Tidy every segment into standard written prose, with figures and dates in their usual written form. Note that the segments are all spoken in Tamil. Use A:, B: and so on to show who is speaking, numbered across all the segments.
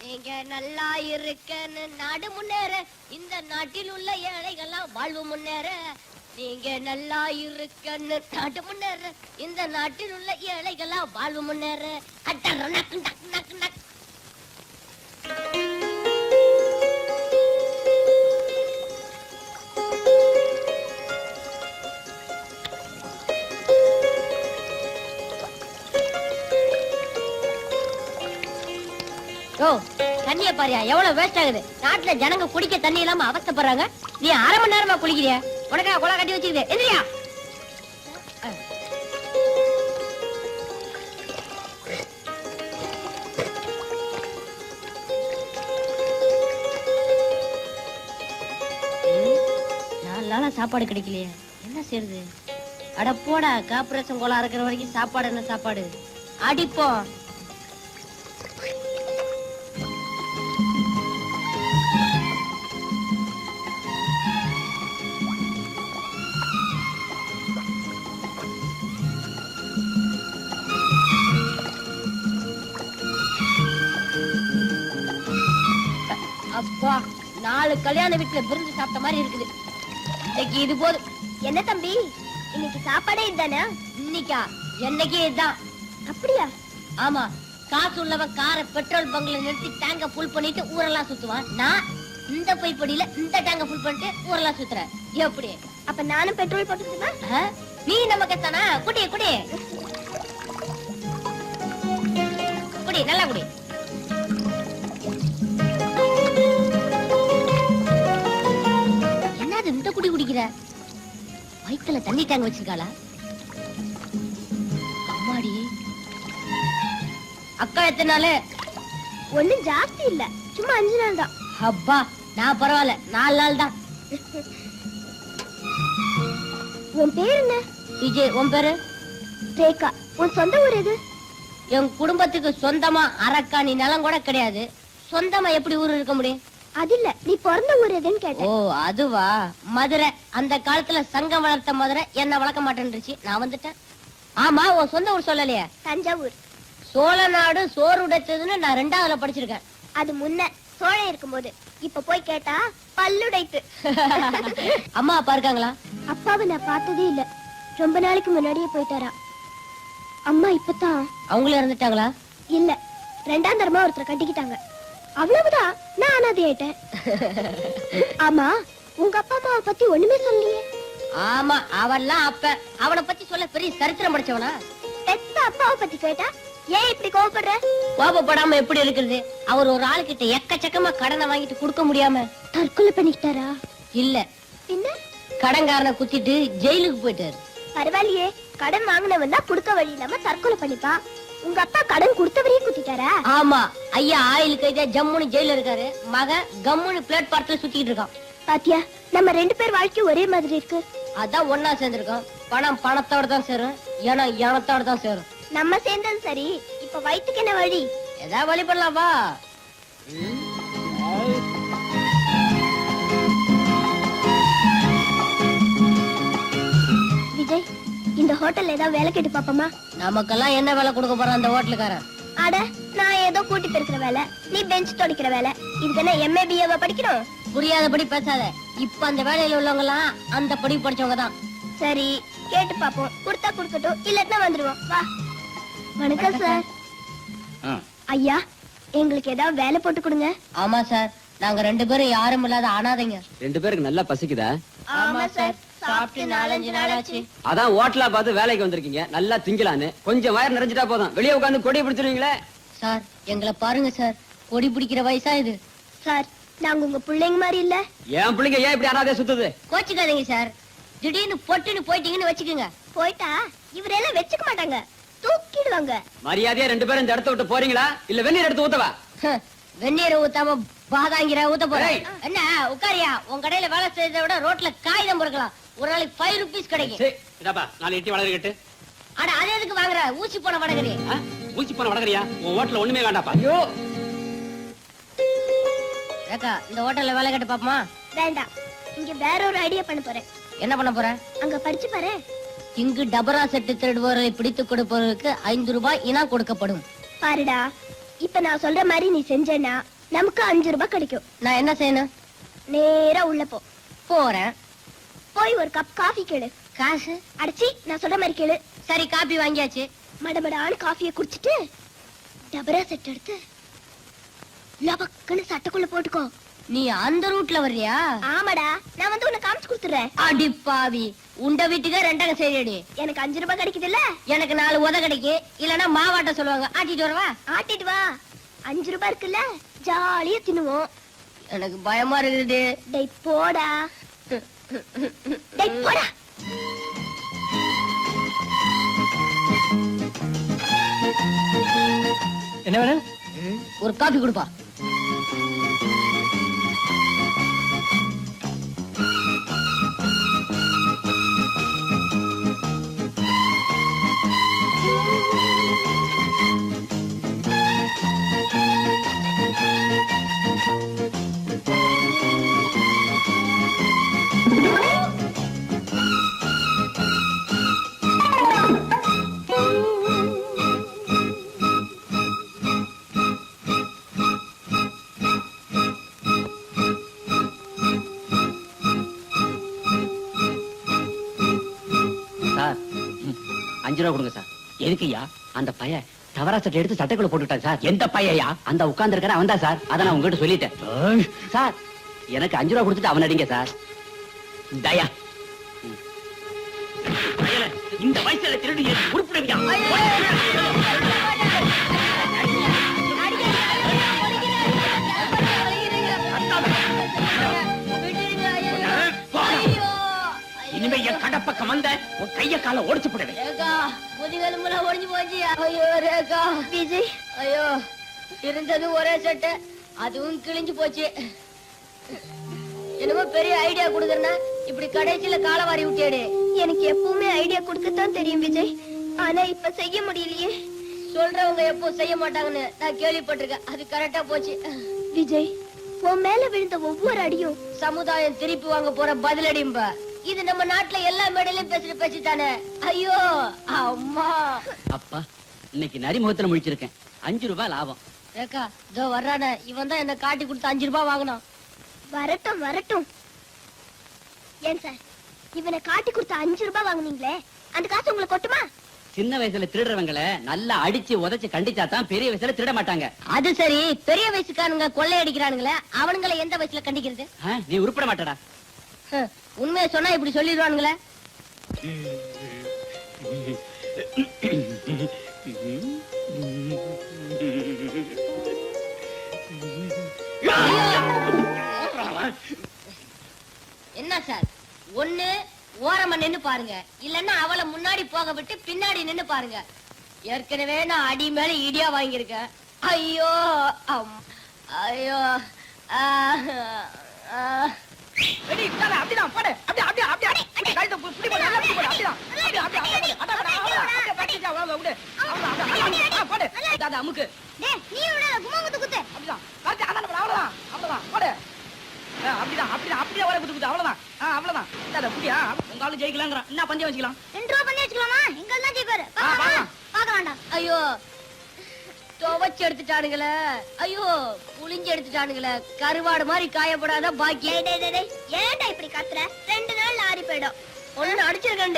A: நீங்க நல்லா இருக்கன்னு நாடு முன்னேற, இந்த நாட்டில் உள்ள ஏழைகள்லாம் வாழ்வு முன்னேற. நீங்க நல்லா இருக்கன்னு நாடு முன்னேற, இந்த நாட்டில் உள்ள ஏழைகள்லாம் வாழ்வு முன்னேற. அட்டர் நக்கு நக்கு நக்கு நக்கு. ஓ, தண்ணிய பாரியா எவ்வளவு வேஸ்ட் ஆகுது. நாட்டுல ஜனங்க குடிக்க தண்ணி இல்லாம அவஸ்தைப்படுறாங்க. நீ அரை மணி நேரமா குளிக்கிறிய. உனக்கா குளா கட்டி வச்சுக்குது. எந்திரியா. நாலு நாளா சாப்பாடு கிடைக்கலையே, என்ன செய்யுது? அட போடா, கார்பரேஷன் கோலா இருக்கிற வரைக்கும் சாப்பாடு என்ன சாப்பாடு அடிப்போம். அப்பா, 4 கல்யாண வீட்டுல விருந்து சாப்பிட்ட மாதிரி இருக்குது. இன்னைக்கு இது போதும்.
B: என்ன தம்பி, இன்னைக்கு சாப்பாடே இதுதானா?
A: இன்னைக்கா? என்னைக்கே இதுதான்.
B: அப்படியா?
A: ஆமா, காசு உள்ளவன் காரை பெட்ரோல் பங்க்ல நிறுத்தி டேங்க ஃபுல் பண்ணிட்டு ஊரெல்லாம் சுத்துவான். நான் இந்த பைப்படியில இந்த டேங்க ஃபுல் பண்ணிட்டு ஊரெல்லாம் சுத்துறேன். எப்படி?
B: அப்ப நானும் பெட்ரோல் போட்டுருந்தா?
A: நீ நம்ம கத்தானா? குடி குடி குடி, நல்லா குடி. என்னது இந்த குடி குடிக்கிற? வயித்துல தண்ணி டேங்க் வச்சிருக்காளா? அம்மாடி, அக்கா எத்தனை நாள்?
B: ஒண்ணும் ஜாஸ்தி இல்ல, சும்மா 5 நாள் தான்.
A: அப்பா, நான் பரவாயில்ல, 4 நாள் தான்.
B: உன் பேர் என்ன?
A: விஜய். உன் பேரு?
B: ரேகா. உன் சொந்த ஊர் எது?
A: என் குடும்பத்துக்கு சொந்தமா அரக்காணி நிலம் கூட கிடையாது. சொந்தமா எப்படி ஊர் இருக்க முடியும்?
B: அது இல்ல, நீ பிறந்த ஊர் எதுன்னு கேட்டேன்.
A: ஓ, அதுவா? மதுரை. அந்த காலத்துல சங்கம் வளர்த்த மதுரை என்ன வளர்க்க மாட்டேன்னுச்சு, நான் வந்துட்டேன். ஆமா, உன் சொந்த ஊர் சொல்லலையே?
B: தஞ்சாவூர்.
A: சோழ நாடு சோறு உடைத்ததுன்னு நான் 2ஆவதுல படிச்சிருக்கேன்.
B: அது முன்ன சோழன் இருக்கும்போது. இப்ப போய் கேட்டா பல்லுடைத்து.
A: அம்மா அப்பா இருக்காங்களா?
B: அப்பாவை நான் பார்த்ததே இல்ல, ரொம்ப நாளைக்கு முன்னாடியே போயிட்டாரா. அம்மா இப்பதான்.
A: அவங்களும் இறந்துட்டாங்களா?
B: இல்ல, 2ஆம் தரமா ஒருத்தர் கட்டிக்கிட்டாங்க, அவ்வளவுதான். நான் அனாதை ஆயிட்டேன். ஆமா, உங்க அப்பா அம்மாவை பத்தி ஒண்ணுமே சொல்லலையே.
A: ஆமா, அவன்லாம் அப்ப அவனை பத்தி சொல்ல பெரிய சரித்திரம் படிச்சவனா?
B: பெத்த அப்பாவை பத்தி கேட்டா ஏன் இப்படி கோவப்படுற?
A: கோபப்படாம எப்படி இருக்கிறது? அவர் ஒரு ஆளுகிட்ட எக்கச்சக்கமா கடனை வாங்கிட்டு கொடுக்க முடியாம
B: தற்கொலை பண்ணிக்கிட்டாரா?
A: இல்ல,
B: பின்ன
A: கடன்காரனை குத்திட்டு ஜெயிலுக்கு போயிட்டாரு.
B: பரவாயில்லையே, கடன் வாங்கினவன் தான் குடுக்க வழி இல்லாம தற்கொலை பண்ணிப்பா. உங்க அப்பா கடன் கொடுத்தவரையும் குத்திட்டாரா?
A: ஆமா, ஐயா ஆயில் கைதா ஜம்முன்னு ஜெயில இருக்காரு. மக கம்முன்னு பிளேட்பாரத்துல சுத்திட்டு இருக்கான்.
B: பாத்தியா, நம்ம 2 பேர் வாழ்க்கை ஒரே மாதிரி இருக்கு.
A: அதான் ஒன்னா சேர்ந்திருக்கோம். பணம் பணத்தோட தான் சேரும், ஏனம் ஏனத்தோட தான் சேரும்.
B: நம்ம சேர்ந்தது சரி, இப்ப வயிற்றுக்கு என்ன வழி?
A: ஏதா வழி பண்ணலாம் வா.
B: விஜய், இந்த ஹோட்டல்ல ஏதாவது வேலை கேட்டு பாப்போமா?
A: நமக்கெல்லாம் என்ன வேலை கொடுக்க போறான் அந்த ஹோட்டலுக்காரன்?
B: அட, நான் ஏதோ கூட்டி பெருக்கிற வேலை, நீ பெஞ்ச் துடைக்கிற வேலை. இதுக்கு என்ன MA BA படிக்கணும்?
A: புரியாதபடி பேசாத. இப்ப அந்த வேலையில உள்ளவங்க எல்லாம் அந்த படி படிச்சவங்க தான்.
B: சரி, கேட்டு பாப்போம். கொடுத்தா கொடுக்கட்டும், இல்லன்னா வந்துருவோம். வா. வணக்கம் சார். ஐயா, எங்களுக்கு ஏதாவது வேலை போட்டு கொடுங்க.
A: ஆமா சார், நாங்க 2 பேரும் யாரும் இல்லாத அனாதைங்க.
C: 2 பேருக்கு நல்லா பசிக்குதா?
B: ஆமா சார், சாப்பிட்டு 4-5 நாள் ஆச்சு.
C: அதான் ஹோட்டலா பார்த்து வேலைக்கு வந்திருக்கீங்க, நல்லா திங்கலான்னு. கொஞ்சம் வயிறு நிறைஞ்சிட்டா போதும், வெளியே உட்காந்து கொடி பிடிச்சிருவீங்களே.
A: சார், எங்களை பாருங்க சார், கொடி பிடிக்கிற வயசா இது.
B: சார், நாங்க உங்க பிள்ளைங்க மாதிரி இல்ல.
C: என் பிள்ளைங்க ஏன் இப்படி அனாதையா சுத்துது?
A: கோச்சுக்காதீங்க சார். திடீர்னு பொட்டுன்னு போயிட்டீங்கன்னு வச்சுக்கோங்க.
B: போயிட்டா இவரெல்லாம் வச்சுக்க மாட்டாங்க, தூக்கிடுவாங்க.
C: மரியாதையா 2 பேரும் இந்த இடத்த விட்டு போறீங்களா, இல்ல வெந்நீர் எடுத்து ஊத்தவா?
A: வெந்நீரை ஊத்தாம பாதாங்கிற ஊத்த போறேன். என்ன உட்காரியா? உன் கடையில வேலை செய்யறத விட ரோட்ல காகிதம் பொறுக்கலாம். ஒரு நாளைக்கு 5 ரூபீஸ் கிடைக்கும்.
C: இதப்பா 4 இட்லி வடகரி கட்டு.
A: அட, அது எதுக்கு வாங்குற? ஊசி போன வடகரி.
C: ஊசி போன வடகரியா? உன் ஹோட்டல்ல ஒண்ணுமே வேண்டாப்பா. ஐயோ,
A: ஏக்கா, இந்த ஹோட்டல்ல வேலை கேட்டு பாப்போமா?
B: வேண்டாம், இங்க வேற ஒரு ஐடியா பண்ண போறேன்.
A: என்ன பண்ண போற?
B: அங்க படிச்சு பாரு.
A: இங்கு டபரா செட்டு திருடுபவர்களை பிடித்துக் கொடுப்பவர்களுக்கு 5 ரூபாய் இனா கொடுக்கப்படும்.
B: பாருடா, இப்ப நான் சொல்ற மாதிரி நீ செஞ்சேன்னா நமக்கு 5 ரூபாய் கிடைக்கும்.
A: நான் என்ன செய்யணும்?
B: நேரா உள்ள போ.
A: போறேன்.
B: போய் ஒரு கப் காஃபி கேளு.
A: காசு?
B: அடிச்சி நான் சொல்ற மாதிரி கேளு.
A: சரி, காபி வாங்கியாச்சு.
B: மடமடான்னு காஃபியை குடிச்சிட்டு டபரா செட் எடுத்து லபக்குன்னு சட்டைக்குள்ள போட்டுக்கோ.
A: நீ அந்த ரூட்ல வர்றியா?
B: ஆமாடா, நான் வந்து உன்னை காமிச்சு கொடுத்துறேன்.
A: அடி பாவி, உண்ட வீட்டுக்கு ரெண்டங்க சரிடி.
B: எனக்கு 5 ரூபாய் கிடைக்குதுல்ல?
A: எனக்கு 4 உத கிடைக்கும். இல்லன்னா மாவாட்ட சொல்லுவாங்க, ஆட்டிட்டு வரவா?
B: ஆட்டிட்டு வா. 5 ரூபாய் இருக்குல்ல, ஜாலியா தின்னுவோம்.
A: எனக்கு பயமா இருக்குது.
B: டேய் போடா. டேய் போடா.
D: என்ன வேணும்?
A: ஒரு காபி கொடுப்பா.
C: சார் 5 ரூபா கொடுங்க சார்.
D: எதுக்குயா?
C: அந்த பையன் தவறா சட்டை எடுத்து சட்டைக்குள்ள போட்டுட்டான் சார்.
D: எந்த பையயா?
C: அந்த உட்கார்ந்து இருக்கிற அவன் தான் சார். அதை நான் உங்ககிட்ட சொல்லிட்டேன் சார். எனக்கு 5 ரூபா கொடுத்துட்டு அவன் அடிங்க சார்.
D: தயா, இந்த வயசுல திருடி உருப்பிடுவியா? இனிமே என் கடப்பக்கம் வந்த உன் கைய கால ஒடிச்சு போடுவேன்.
A: ரேகா, முதுகெலும்புலாம் ஒடிஞ்சு போச்சு. ஐயோ ரேகா.
B: விஜய்,
A: ஐயோ, இருந்தது ஒரே சட்டை, அதுவும் கிழிஞ்சு போச்சு. என்னமோ பெரிய ஐடியா கொடுக்கறனா இப்படி கடைசியில காலவாரி விட்டேடு.
B: எனக்கு எப்பவுமே ஐடியா கொடுக்கத்தான் தெரியும் விஜய், ஆனா இப்ப செய்ய முடியலையே.
A: சொல்றவங்க எப்போ செய்ய மாட்டாங்கன்னு நான் கேள்விப்பட்டிருக்கேன். அது கரெக்டா போச்சு.
B: விஜய், உன் மேல விழுந்த ஒவ்வொரு அடியும்
A: சமுதாயம் திருப்பி வாங்க போற பதிலடிம்பா. இது நம்ம நாட்டுல எல்லா மேடையிலும் பேசுற பேச்சு தானே. ஐயோ அம்மா.
C: அப்பா, இன்னைக்கு நரிமுகத்துல முடிச்சிருக்கேன். 5 ரூபாய் லாபம்.
A: ரேகா, இதோ வர்றானே, இவன் தான் என்ன காட்டி கொடுத்து 5 ரூபாய் வாங்கினான்.
B: வரட்டும் வரட்டும். ஏன் சார், இவனை காட்டி கொடுத்த 5 ரூபாய் வாங்குனீங்களே, அந்த காசு உங்களுக்கு கொட்டுமா?
C: சின்ன வயசுல திருடுறவங்களை நல்லா அடிச்சு உதைச்சு கண்டிச்சா தான் பெரிய வயசுல திருட மாட்டாங்க.
A: அது சரி, பெரிய வயசுக்காரங்க கொள்ளை அடிக்கிறானுங்களே, அவனுங்களை எந்த வயசுல கண்டிக்கிறது?
C: நீ உருப்பட மாட்டடா.
A: உண்மையை சொன்னா இப்படி சொல்லிடுவானுங்களே. என்ன சார், ஒண்ணு ஓரமா நின்னு பாருங்க, இல்லன்னா அவளை முன்னாடி போக விட்டு பின்னாடி நின்னு பாருங்க. ஏற்கனவே நான் அடி மேல இடியா வாங்கியிருக்கேன். ஐயோ ஐயோ.
D: அப்படிதான் போடு. அப்படி அப்படி அப்படி அப்படி கழுத்தை புடி போடு. நல்லா புடி போடு. அப்படிதான். அப்படி அப்படி அப்படி அட அட அப்படியே பட்டிச்சா வாங்க விடு. அவ்வளவுதான் போடு. அத அமுக்கு.
B: டேய், நீ விடாத, கும்மா குத்து குத்து.
D: அப்படிதான். கரெக்ட். அவ்வளவுதான். அவ்வளவுதான் போடு. அப்படிதான் அப்படிதான் அப்படியே வர குத்து குத்து. அவ்வளவுதான். அவ்வளவுதான். அத புடியா. உங்க ஆளு ஜெயிக்கலாம்ங்கறான். என்ன பந்தயம் வச்சுக்கலாம்?
B: 2 ரூபாய் பண்ணி வச்சுக்கலாமா? எங்க தான் ஜெயிப்பாரு.
D: பார்க்கலாம்.
B: பார்க்கலாம்டா.
A: ஐயோ, துவச்சு எடுத்துட்டானுங்களே. ஐயோ, புளிஞ்சு எடுத்துட்டானுங்களே. கருவாடு மாதிரி காயப்படாத பாக்கி.
B: டேய் டேய் டேய், ஏன்டா இப்படி கத்துற? 2 நாள்ல ஆறி போய்டும்.
A: ஒண்ணு அடிச்சிருக்கேன்.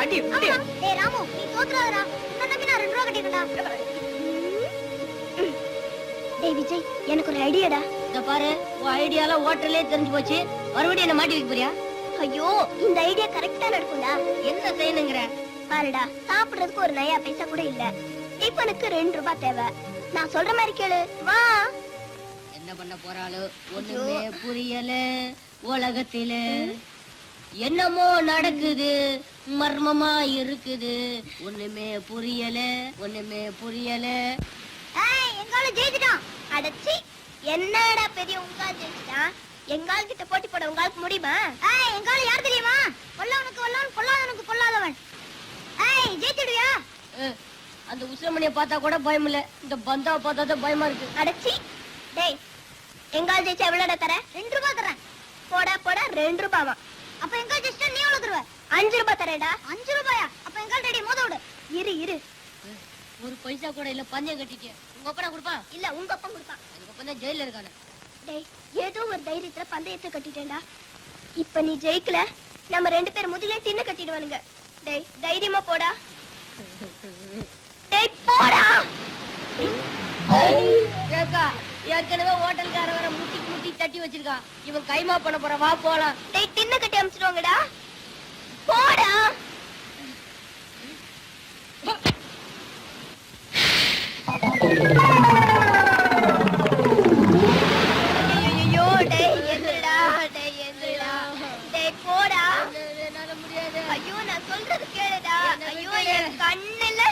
D: அடி அடி.
B: டேய் ராமு, நீ தோத்துறாதடா. நான் நம்பி நான் 2 ரூபாய் கட்டிட்டேன்டா. டேய் விஜய், எனக்கு ஒரு ஐடியாடா.
A: இத பாரு, உன் ஐடியால ஹோட்டல்லே தெரிஞ்சு போச்சு. மறுபடியும் என்ன மாட்டி வைக்க போறியா?
B: ஐயோ, இந்த ஐடியா கரெக்ட்டா நடக்கும்டா.
A: என்ன செய்யணுங்கிற?
B: பாருடா, சாப்பிடுறதுக்கு ஒரு நயா பைசா கூட இல்ல. டிபனுக்கு 2 ரூபாய் தேவை. நான் சொல்ற மாதிரி கேளு, வா.
A: என்ன பண்ண போறாளோ ஒண்ணுமே புரியல. உலகத்தில என்னமோ நடக்குது, மர்மமா இருக்குது. ஒண்ணுமே புரியல, ஒண்ணுமே புரியல.
B: ஏய், எங்கால ஜெயிச்சிட்டான். அடச்சி, என்னடா பெரிய உங்கால் ஜெயிச்சிட்டான். எங்கால் கிட்ட போட்டி போட உங்களுக்கு முடியுமா? ஏய், எங்கால யார் தெரியுமா? கொல்லவனுக்கு கொல்லவன், கொல்லாதவனுக்கு கொல்லாதவன். ஏய், ஜெயிச்சிடுவியா?
A: அந்த உசிரமணியை பார்த்தா கூட பயம் இல்ல, இந்த பந்தாவை பார்த்தா தான் பயமா இருக்கு.
B: அடச்சி, டேய், எங்கால் ஜெயிச்சா எவ்வளோடா தர? 2 ரூபாய் தரேன். போடா போடா, 2 ரூபாவா? அப்ப எங்கால் ஜெயிச்சிட்டா நீ எவ்வளவு தருவ? 5 ரூபாய் தரேடா. 5 ரூபாயா? அப்ப எங்கால் ரெடி மோத விடு. இரு
A: ஒரு பைசா கூட இல்ல, பந்தயம் கட்டிட்டு உங்க அப்பா கொடுப்பான்.
B: இல்ல உங்க அப்பா கொடுப்பான்.
A: அதுக்கு அப்பா தான் ஜெயில இருக்கானே.
B: டேய் ஏதோ ஒரு தைரியத்துல பந்தயத்தை கட்டிட்டேன்டா. இப்ப நீ ஜெயிக்கல, நம்ம 2 பேர் முதுகுல தின்னு கட்டிடுவானுங்க. டேய் தைரியமா போடா. டேய் போடா.
A: ஏக்கா, ஏற்கனவே ஹோட்டல்கார வர முட்டி தட்டி வச்சிருக்கான். இவன் கைமா பண்ண போற, வா போலாம்.
B: டேய் தின்னு கட்டி அமிச்சிடுவாங்கடா. போடா. ஐயோ டேய் எந்திரடா. டேய் எந்திரடா. டேய் போடா.
A: என்னால முடியாது.
B: ஐயோ நான் சொல்றது கேளுடா. ஐயோ என் கண்ணுல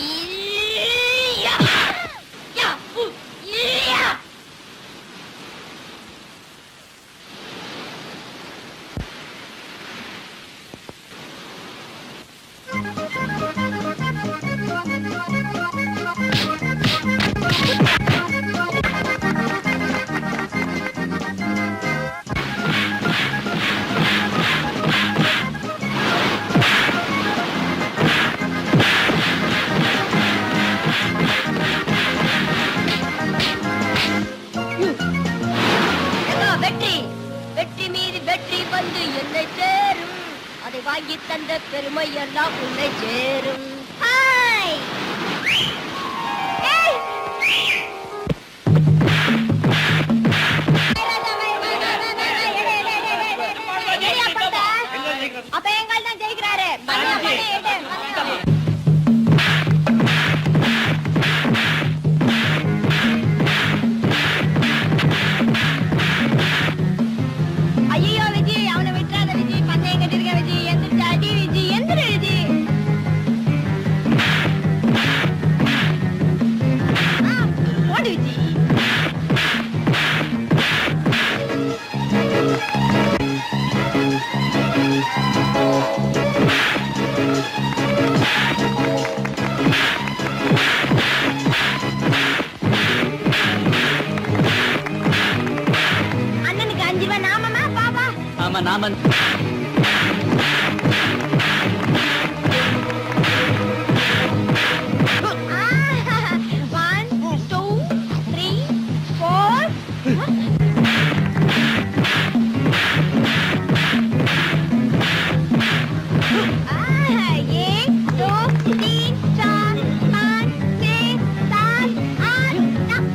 A: ஈயா! யா! உ! ஈயா! வெற்றி வெற்றி மீது வெற்றி வந்து என்னை சேரும். அதை வாங்கி தந்த பெருமை எல்லாம் உன்னை சேரும்.
B: ஹாய். ஏய் அப்ப எங்கால் தான் ஜெயிக்கிறாரு. ஐயோ விஜய், அவனை விட்டுறாத விஜய். பந்தயம் கட்டிருக்க விஜய். எந்திரிச்சு அடி விஜய். எந்திர விஜய். ஓடு விஜய். அண்ணனுக்கு 5 ரூபாய் நாமமா பாபா.
C: ஆமா நாம
B: One, two, three, four. एक, दो, तीन, चार, पाँच, छह, सात, आठ, 9.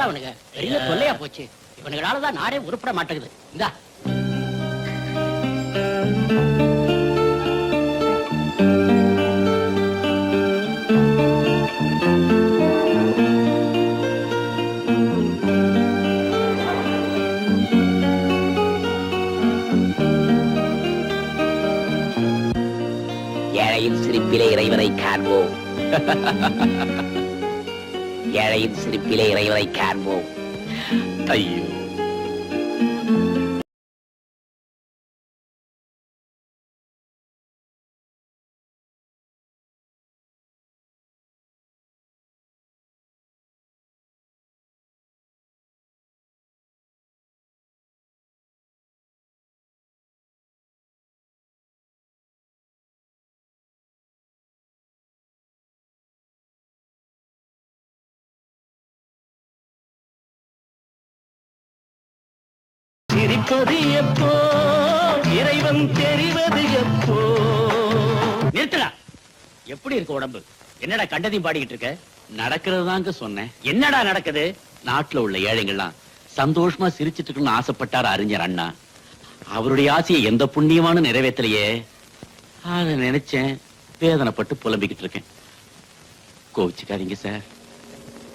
D: அவனுங்க பெரிய தொல்லையா போச்சு. இவனுங்களாலதான் நாடே உருப்பட மாட்டேங்குது. இந்தா
E: ஏழையின் சிரிப்பிலே இறைவனை காண்போம். ஏழையின் சிரிப்பிலே இறைவனை காண்போம். ஐயோ
F: சிரிப்பது எப்போ, இறைவன் தெரிவது எப்போ.
D: நிறுத்தடா. எப்படி இருக்கு உடம்பு? என்னடா கண்டதையும் பாடிக்கிட்டு இருக்க?
C: நடக்கிறது தாங்க சொன்னேன்.
D: என்னடா நடக்குது?
C: நாட்டுல உள்ள ஏழைங்கள்லாம்
E: சந்தோஷமா சிரிச்சிட்டு இருக்கணும்னு ஆசைப்பட்டார் அறிஞர் அண்ணா. அவருடைய ஆசையை எந்த புண்ணியமான நிறைவேற்றலையே. அதை நினைச்சேன், வேதனைப்பட்டு புலம்பிக்கிட்டு இருக்கேன். கோவிச்சுக்காதீங்க சார்,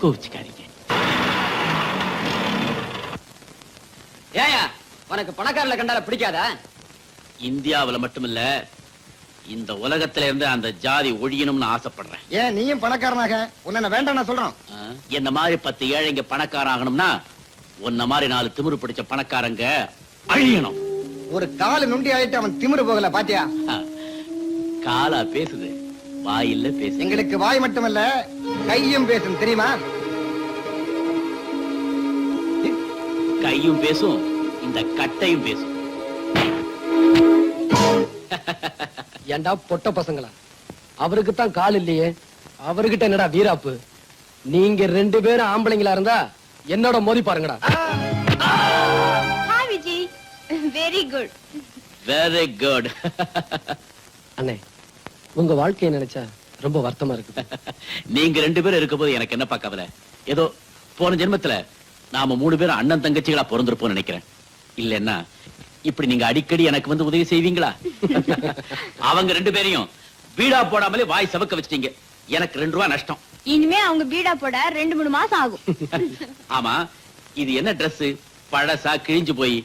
E: கோவிச்சுக்காதீங்க.
C: ஏயா உனக்கு பணக்காரல கண்டால பிடிக்காதா?
E: இந்தியாவுல மட்டுமில்ல, இந்த உலகத்துல இருந்து அந்த ஜாதி ஒழியணும்னு ஆசைப்படுறேன்.
G: ஏன் நீயும் பணக்காரனாக உன்ன வேண்டாம் நான் சொல்றோம்.
E: என்ன மாதிரி 10 ஏழைங்க பணக்காரன் ஆகணும்னா உன்ன மாதிரி 4 திமிரு பிடிச்ச பணக்காரங்க அழியணும்.
G: ஒரு காலு நுண்டி ஆயிட்டு அவன் திமிரு போகல பாத்தியா?
E: காலா பேசுது, வாயில்ல பேசு.
G: எங்களுக்கு வாய் மட்டுமல்ல கையும் பேசும் தெரியுமா?
E: கையும் பேசும், இந்த கட்டையும் பேசும்.
H: ஏண்டா பொட்ட பசங்களா, அவருக்கு தான் கால் இல்லையே, அவர்கிட்ட என்னடா வீராப்பு? நீங்க 2 பேரும் ஆம்பளைங்களா இருந்தா என்னோட மோதி பாருங்கடா.
B: Hi Vijay, very good.
E: Very good.
H: அண்ணே, உங்க வாழ்க்கையை நினைச்சா ரொம்ப வருத்தமா இருக்கு.
E: நீங்க 2 பேரும் இருக்கும்போது எனக்கு என்னப்பா கவலை? ஏதோ போன ஜென்மத்துல நாம 3 பேரும் அண்ணன் தங்கச்சிகளா பிறந்திருப்போம் நினைக்கிறேன். இல்லன்னா இப்படி நீங்க அடிக்கடி எனக்கு வந்து உதவி செய்வீங்களா? அவங்க 2 பேரையும் வீடா போடாமலே வாய் சவக்க வச்சிட்டீங்க. எனக்கு 2 ரூபாய் நஷ்டம்.
B: இனிமே அவங்க பீடா போட 2-3 மாசம் ஆகும்.
E: ஆமா, இது என்ன Dress? பழசா கிழிஞ்சு போய்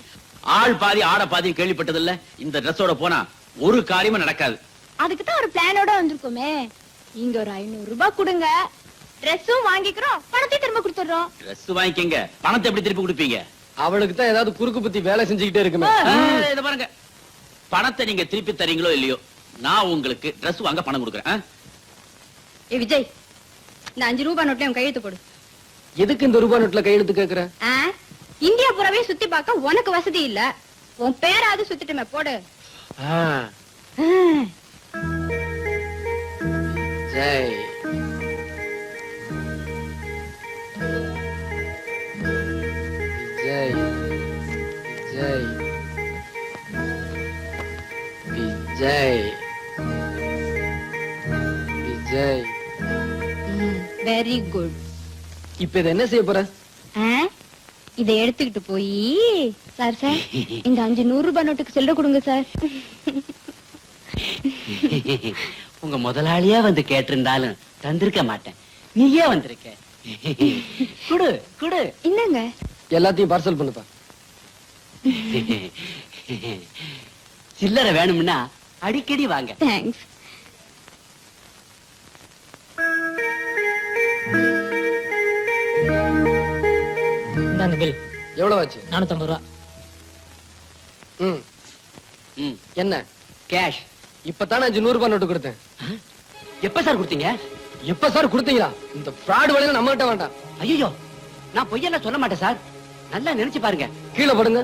E: ஆள் பாதி ஆட பாதி கேள்விப்பட்டது இல்ல. இந்த Dressோட போனா ஒரு காரியமும் நடக்காது.
B: அதுக்கு தான் ஒரு பிளானோட வந்திருக்கோமே. இங்க ஒரு 500 ரூபாய் கொடுங்க, Dressம் வாங்கிக்கிறோம், பணத்தை திரும்ப கொடுத்துறோம்.
E: Dress வாங்கிக்கங்க, பணத்தை எப்படி திருப்பி கொடுப்பீங்க?
H: அவளுக்கு தான் ஏதாவது குறுக்கு புத்தி வேலை செஞ்சுக்கிட்டே இருக்குமே.
E: இத பாருங்க, பணத்தை நீங்க திருப்பி தரீங்களோ இல்லையோ, நான் உங்களுக்கு Dress வாங்க பணம் கொடுக்குறேன்.
B: ஏ விஜய், இந்த 5 ரூபாய் நோட்ல உன் கையெழுத்து போடு.
H: எதுக்கு இந்த ரூபாய் நோட்ல கையெழுத்து கேக்குற?
B: இந்தியா பூராவே சுத்தி பார்க்க உனக்கு வசதி இல்ல, உன் பேராவது சுத்திட்டுமே, போடு.
H: ஜெய் ஜெய் ஜெய் விஜய் விஜய்.
B: Very good.
H: இப்ப இதை என்ன செய்ய போற?
B: இதை எடுத்துக்கிட்டு போய், சார் சார் இந்த 500 ரூபாய் நோட்டுக்கு செல்ல கொடுங்க சார்.
C: உங்க முதலாளியா வந்து கேட்டிருந்தாலும் தந்திருக்க மாட்டேன். நீயே வந்திருக்க. குடு குடு.
B: என்னங்க?
H: எல்லாத்தையும் பார்சல் பண்ணுப்பா.
C: சில்லறை வேணும்னா அடிக்கடி வாங்க.
B: தேங்க்ஸ்.
D: இந்தாங்க பில்.
H: எவ்வளவு ஆச்சு?
D: 450 ரூபா.
H: என்ன
C: கேஷ்.
H: இப்பதானே 500 ரூபாய் நோட்டு கொடுத்தேன்.
C: எப்ப சார் கொடுத்தீங்க?
H: எப்ப சார் கொடுத்தீங்களா? இந்த ஃப்ராட் வழியில நம்ம கிட்ட வேண்டாம்.
C: ஐயோ, நான் பொய்யெல்லாம் சொல்ல மாட்டேன் சார். நல்லா நினைச்சு பாருங்க.
H: கீழே படுங்க.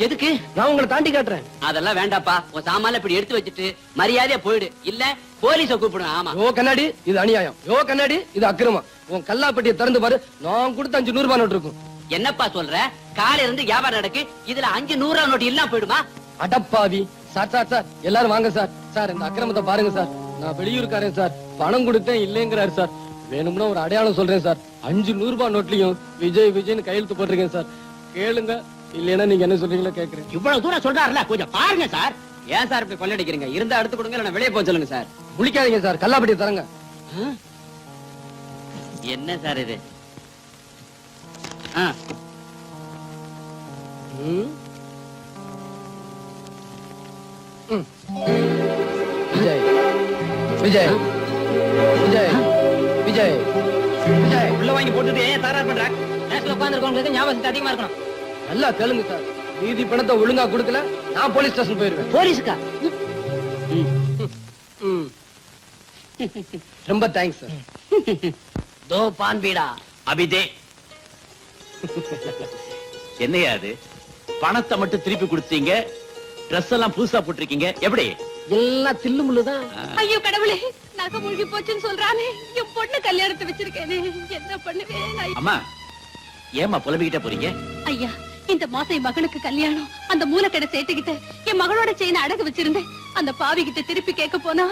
C: எதுக்கு?
H: நான் உங்களை தாண்டி காட்டுறேன்.
C: அதெல்லாம் வேண்டாப்பா. உன் சாமான இப்படி எடுத்து வச்சுட்டு மரியாதையா போயிடு, இல்ல போலீஸ கூப்பிடுவேன். ஆமா.
H: யோ கண்ணாடி, இது அநியாயம். யோ கண்ணாடி, இது அக்கிரமம். உன் கல்லாப்பட்டியை திறந்து பாரு, நான் கொடுத்த 500 ரூபாய் நோட்டு இருக்கும்.
C: என்னப்பா சொல்ற? காலையில இருந்து வியாபாரம் நடக்கு, இதுல 500 நோட்டு இல்லாம போயிடுமா?
H: அடப்பாவி. சார் சார் சார், எல்லாரும் வாங்க சார். சார் இந்த அக்கிரமத்தை பாருங்க சார். நான் வெளியூருக்காரன் சார், பணம் கொடுத்தேன் இல்லைங்கிறாரு சார். வேணும்னா ஒரு அடையாளம் சொல்றேன் சார். 500 ரூபாய் நோட்லயும் விஜய் விஜய்னு கையெழுத்து போட்டிருக்கேன் சார். கேளுங்க, இல்லைன்னா நீங்க என்ன சொல்றீங்களோ கேக்குறேன்.
C: இவ்வளவு தூரம் சொல்றாருல, கொஞ்சம் பாருங்க சார். ஏன் சார் இப்படி கொள்ளடிக்கிறீங்க? இருந்தா எடுத்து கொடுங்க, இல்ல வெளியே போக சொல்லுங்க சார்.
H: முழிக்காதீங்க சார், கல்லாப்பட்டியை தரங்க.
C: என்ன சார் இது?
H: விஜய் விஜய் விஜய் விஜய் விஜய்.
D: உள்ள வாங்கி போட்டுட்டு ஏன் தகராறு பண்ற? நேரத்துல உட்கார்ந்திருக்கவங்களுக்கு ஞாபகம் அதிகமா இருக்கணும்.
H: நல்லா கேளுங்க சார். மீதி பணத்தை ஒழுங்கா கொடுக்கல, நான் போலீஸ் ஸ்டேஷன் போயிருவேன்.
C: போலீஸுக்கா?
H: ரொம்ப தேங்க்ஸ் சார்.
C: தோ பான் பீடா.
E: அபிதே, என்னையா அது? பணத்தை மட்டும் திருப்பி கொடுத்தீங்க, Dress எல்லாம் புதுசா போட்டிருக்கீங்க. எப்படி?
H: எல்லாம் தில்லு முள்ளுதான்.
B: ஐயோ கடவுளே, நகை மூழ்கி போச்சுன்னு சொல்றானே. என் பொண்ணு கல்யாணத்தை வச்சிருக்கேனே, என்ன பண்ணுவேன்?
E: அம்மா, ஏமா புலம்பிக்கிட்டே போறீங்க?
B: ஐயா, இந்த மாசம் என் மகனுக்கு கல்யாணம். அந்த மூலக்கடை சேர்த்துக்கிட்டு என் மகளோட செயினை அடகு வச்சிருந்தேன். அந்த பாவி கிட்ட திருப்பி கேட்க போனா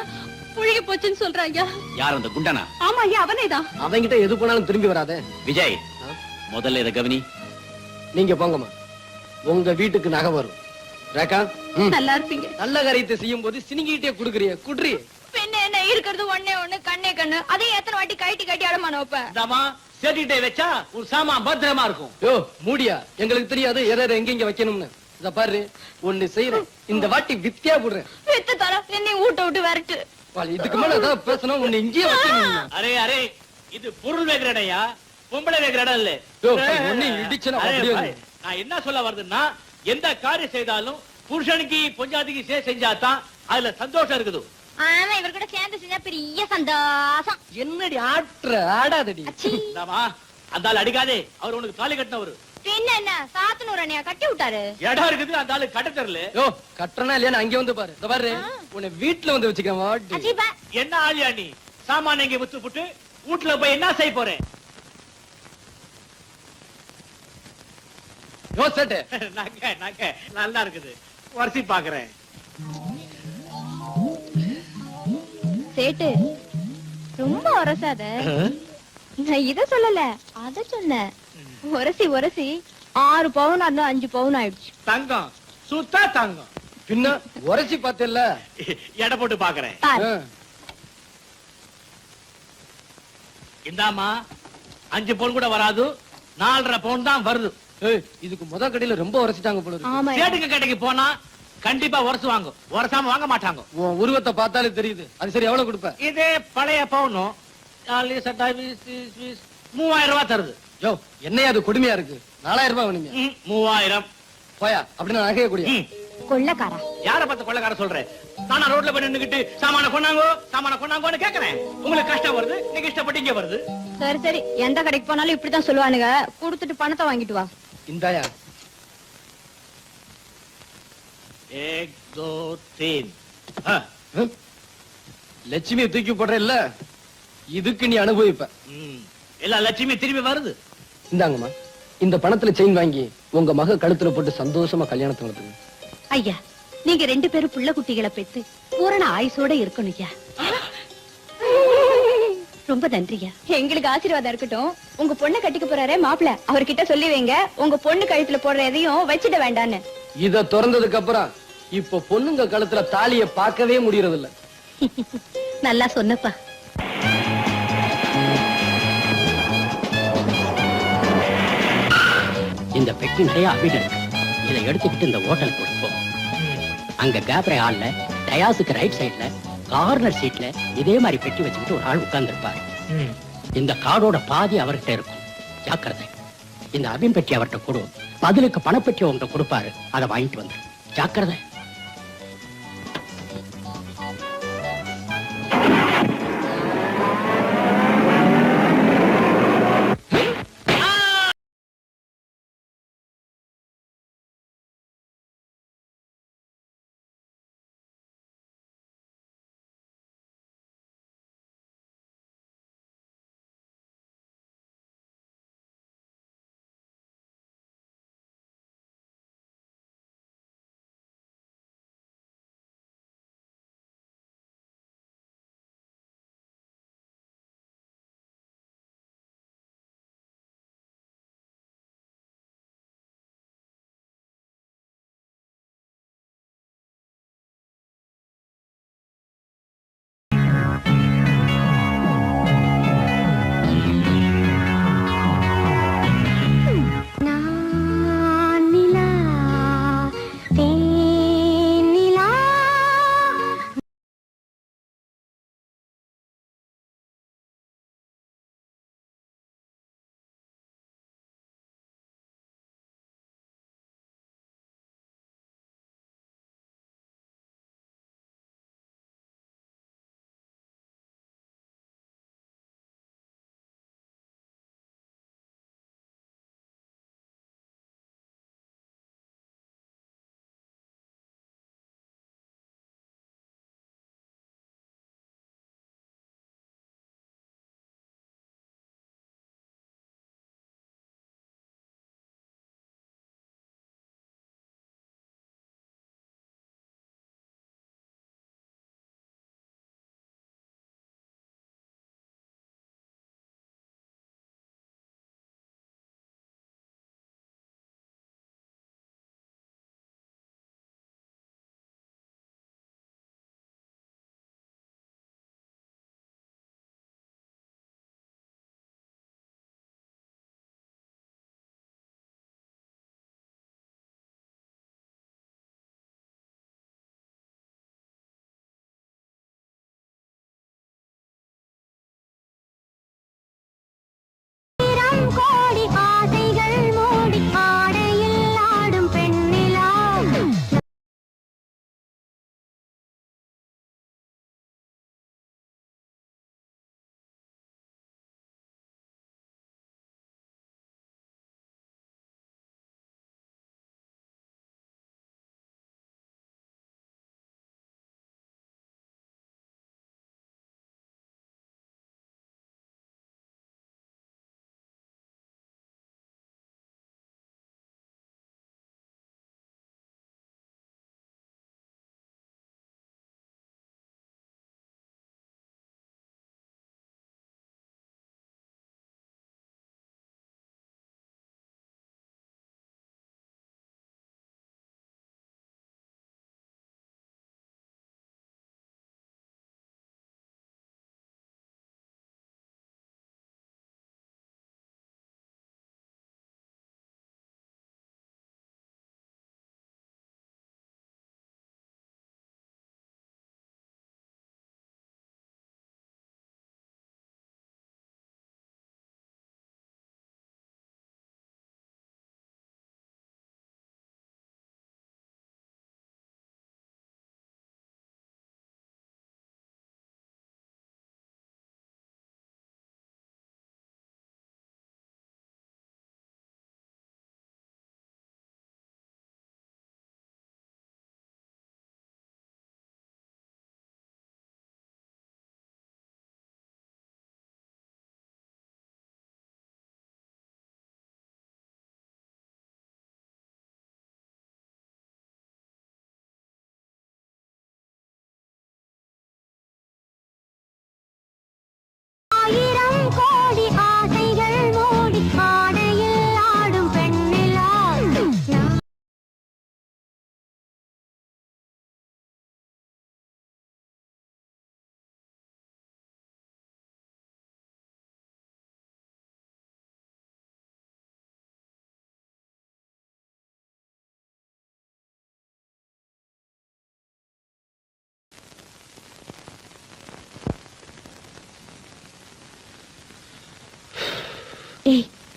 B: முழுகி போச்சுன்னு சொல்றாங்க.
E: யார் அந்த குண்டனா?
B: ஆமா ஐயா, அவனேதான்.
H: அவங்கிட்ட எது போனாலும் திரும்பி வராதே.
E: விஜய், முதல்ல இத கவனி.
H: நீங்க போங்கம்மா. உங்க வீட்டுக்கு நகை வரும். ரேகா,
A: நல்லா இருப்பீங்க.
H: நல்ல காரியத்தை செய்யும் போது சினிங்கிட்டே குடுக்குறிய குட்ரி.
A: பின்ன என்ன இருக்கிறது ஒண்ணே ஒண்ணு, கண்ணே கண்ணு. அதே எத்தனை வாட்டி கட்டி அடமான வைப்ப.
E: இந்தாமா சேட்டிட்டே வச்சா ஒரு சாமான் பத்திரமா இருக்கும்.
H: யோ மூடியா, எங்களுக்கு தெரியாது எதை எங்க வைக்கணும்னு. இத பாரு, ஒண்ணு செய்யறேன். இந்த வாட்டி வித்தியா போடுறேன்.
A: வித்து தர என்னை ஊட்ட விட்டு வரட்டு.
H: இதுக்கு மேல ஏதாவது பேசணும், உன்னை இங்கேயே வைக்கணும்.
E: அரே அரே, இது பொருள் வைக்கிற இடையா, பொம்பளை வைக்கிற இடம் இல்ல.
H: யோ, ஒண்ணு இடிச்சுனா
E: அரே,
H: அப்படியே
E: பாய், நான் என்ன சொல்ல வருதுன்னா, எந்த காரியம் செய்தாலும் புருஷனுக்கு பொஞ்சாதிக்கு செஞ்சாதான் அதுல சந்தோஷம் இருக்குது.
A: ஆமா, இவர் கூட சேர்ந்து செஞ்சா பெரிய சந்தோஷம்.
H: என்னடி ஆட்ற, ஆடாதடி.
E: இந்தாமா, அந்த ஆள் அடிக்காதே, அவர் உனக்கு தாலி கட்டினவரு.
A: பின்ன என்ன, சாத்தனூர் அண்ணியா கட்டி விட்டாரு.
E: இடம் இருக்குது, அந்த ஆளு கட்ட தெரியல.
H: யோ கட்டறனா இல்லையா, அங்க வந்து பாரு. இத பாரு, உன்னை வீட்ல வந்து வச்சுக்கிறேன் வாடி.
A: அஜீபா,
E: என்ன ஆளியா நீ? சாமான இங்க வித்து புட்டு வீட்டுல போய் என்ன செய்ய போறேன்?
H: யோ சேட்டு,
E: நகை நல்லா இருக்குது, வரிசை பாக்குறேன்.
A: சேட்டு ரொம்ப உரசாத. நான் இத சொல்லல, அத சொன்னேன். உரசி 6 பவுன் அந்த 5 பவுன் ஆயிடுச்சு.
E: தங்கம் சுத்தா தங்கம்.
H: பின்ன உரைச்சி பார்த்தேல்ல.
E: எடை போட்டு பாக்குறேன்.
A: பாரு.
E: இந்தாமா 5 பவுன் கூட வராது, 4.5 பவுன் தான் வருது.
H: ஏய், இதுக்கு முத கடையில ரொம்ப உரைச்சிட்டாங்க போல இருக்கு.
A: ஆமா,
E: சேட்டுக்கு கடைக்கு போனா கண்டிப்பா உரசு வாங்க, உரசாம வாங்க மாட்டாங்க.
H: உன் உருவத்தை பார்த்தாலே தெரியுது. அது சரி, எவ்வளவு கொடுப்ப?
E: இதே பழைய பவுனும் 3000 ரூபாய் தருது.
H: யோ என்னையா அது கொடுமையா இருக்கு. 4000 ரூபாய் வேணுங்க.
E: 3000.
H: போயா, அப்படின்னா நகைய கூடிய.
A: கொள்ளக்காரா.
E: யார பார்த்து கொள்ளக்கார சொல்றேன்? நானா ரோட்ல போய் நின்னுகிட்டு சாமான கொண்டாங்கோன்னு கேக்குறேன். உங்களுக்கு கஷ்டம் வருது, நீங்க இஷ்டப்பட்டு இங்க வருது.
A: சரி, எந்த கடைக்கு போனாலும் இப்படித்தான் சொல்லுவானுங்க. கொடுத்துட்டு பணத்தை வாங்கிட்டு வா.
H: இந்தாயா.
E: 1 2 3.
H: லட்சுமியை தூக்கி போடுற இல்ல, இதுக்கு நீ அனுபவிப்ப.
E: எல்லா லட்சுமி திரும்பி வருது.
H: இந்தாங்கம்மா, இந்த பணத்துல செயின் வாங்கி உங்க மக கழுத்துல போட்டு சந்தோஷமா கல்யாணத்தை நடத்துங்க.
A: ஐயா, நீங்க 2 பேரும் புள்ள குட்டிகளை பெத்து பூரண ஆயுசோட இருக்கணும் ஐயா. ரொம்ப நன்றியா. எங்களுக்கு ஆசீர்வாதம் இருக்கட்டும். உங்க பொண்ணு கட்டிக்க போறாரே மாப்பிள்ள, அவர்கிட்ட சொல்லி வைங்க, உங்க பொண்ணு கழுத்துல போடுற எதையும் வச்சிட வேண்டான்னு.
H: இத திறந்ததுக்கு அப்புறம் இப்ப பொண்ணுங்க கழுத்துல தாலிய பார்க்கவே முடியறது இல்ல.
A: நல்லா சொன்னப்பா.
C: இந்த பெட்டி நிறைய அபிடம் இருக்கு. இதை எடுத்துக்கிட்டு இந்த ஹோட்டல் கொடுப்போம். அங்க கேப்ரே ஹால்ல டயாஸுக்கு ரைட் சைடுல கார்னர் சீட்ல இதே மாதிரி பெட்டி வச்சுக்கிட்டு ஒரு ஆள் உட்கார்ந்து இருப்பாரு. இந்த கார்டோட பாதி அவர்கிட்ட இருக்கும். ஜாக்கிரதை. இந்த அபின் பெட்டி அவர்கிட்ட கொடு, பதிலுக்கு பணப்பெட்டி உங்கள்கிட்ட கொடுப்பாரு. அதை வாங்கிட்டு வந்துரு. ஜாக்கிரதை.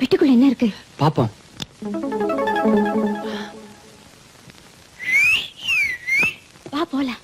B: பெட்டிக்குள்ள என்ன இருக்கு?
H: பாப்போம்.
B: வா போலாம்.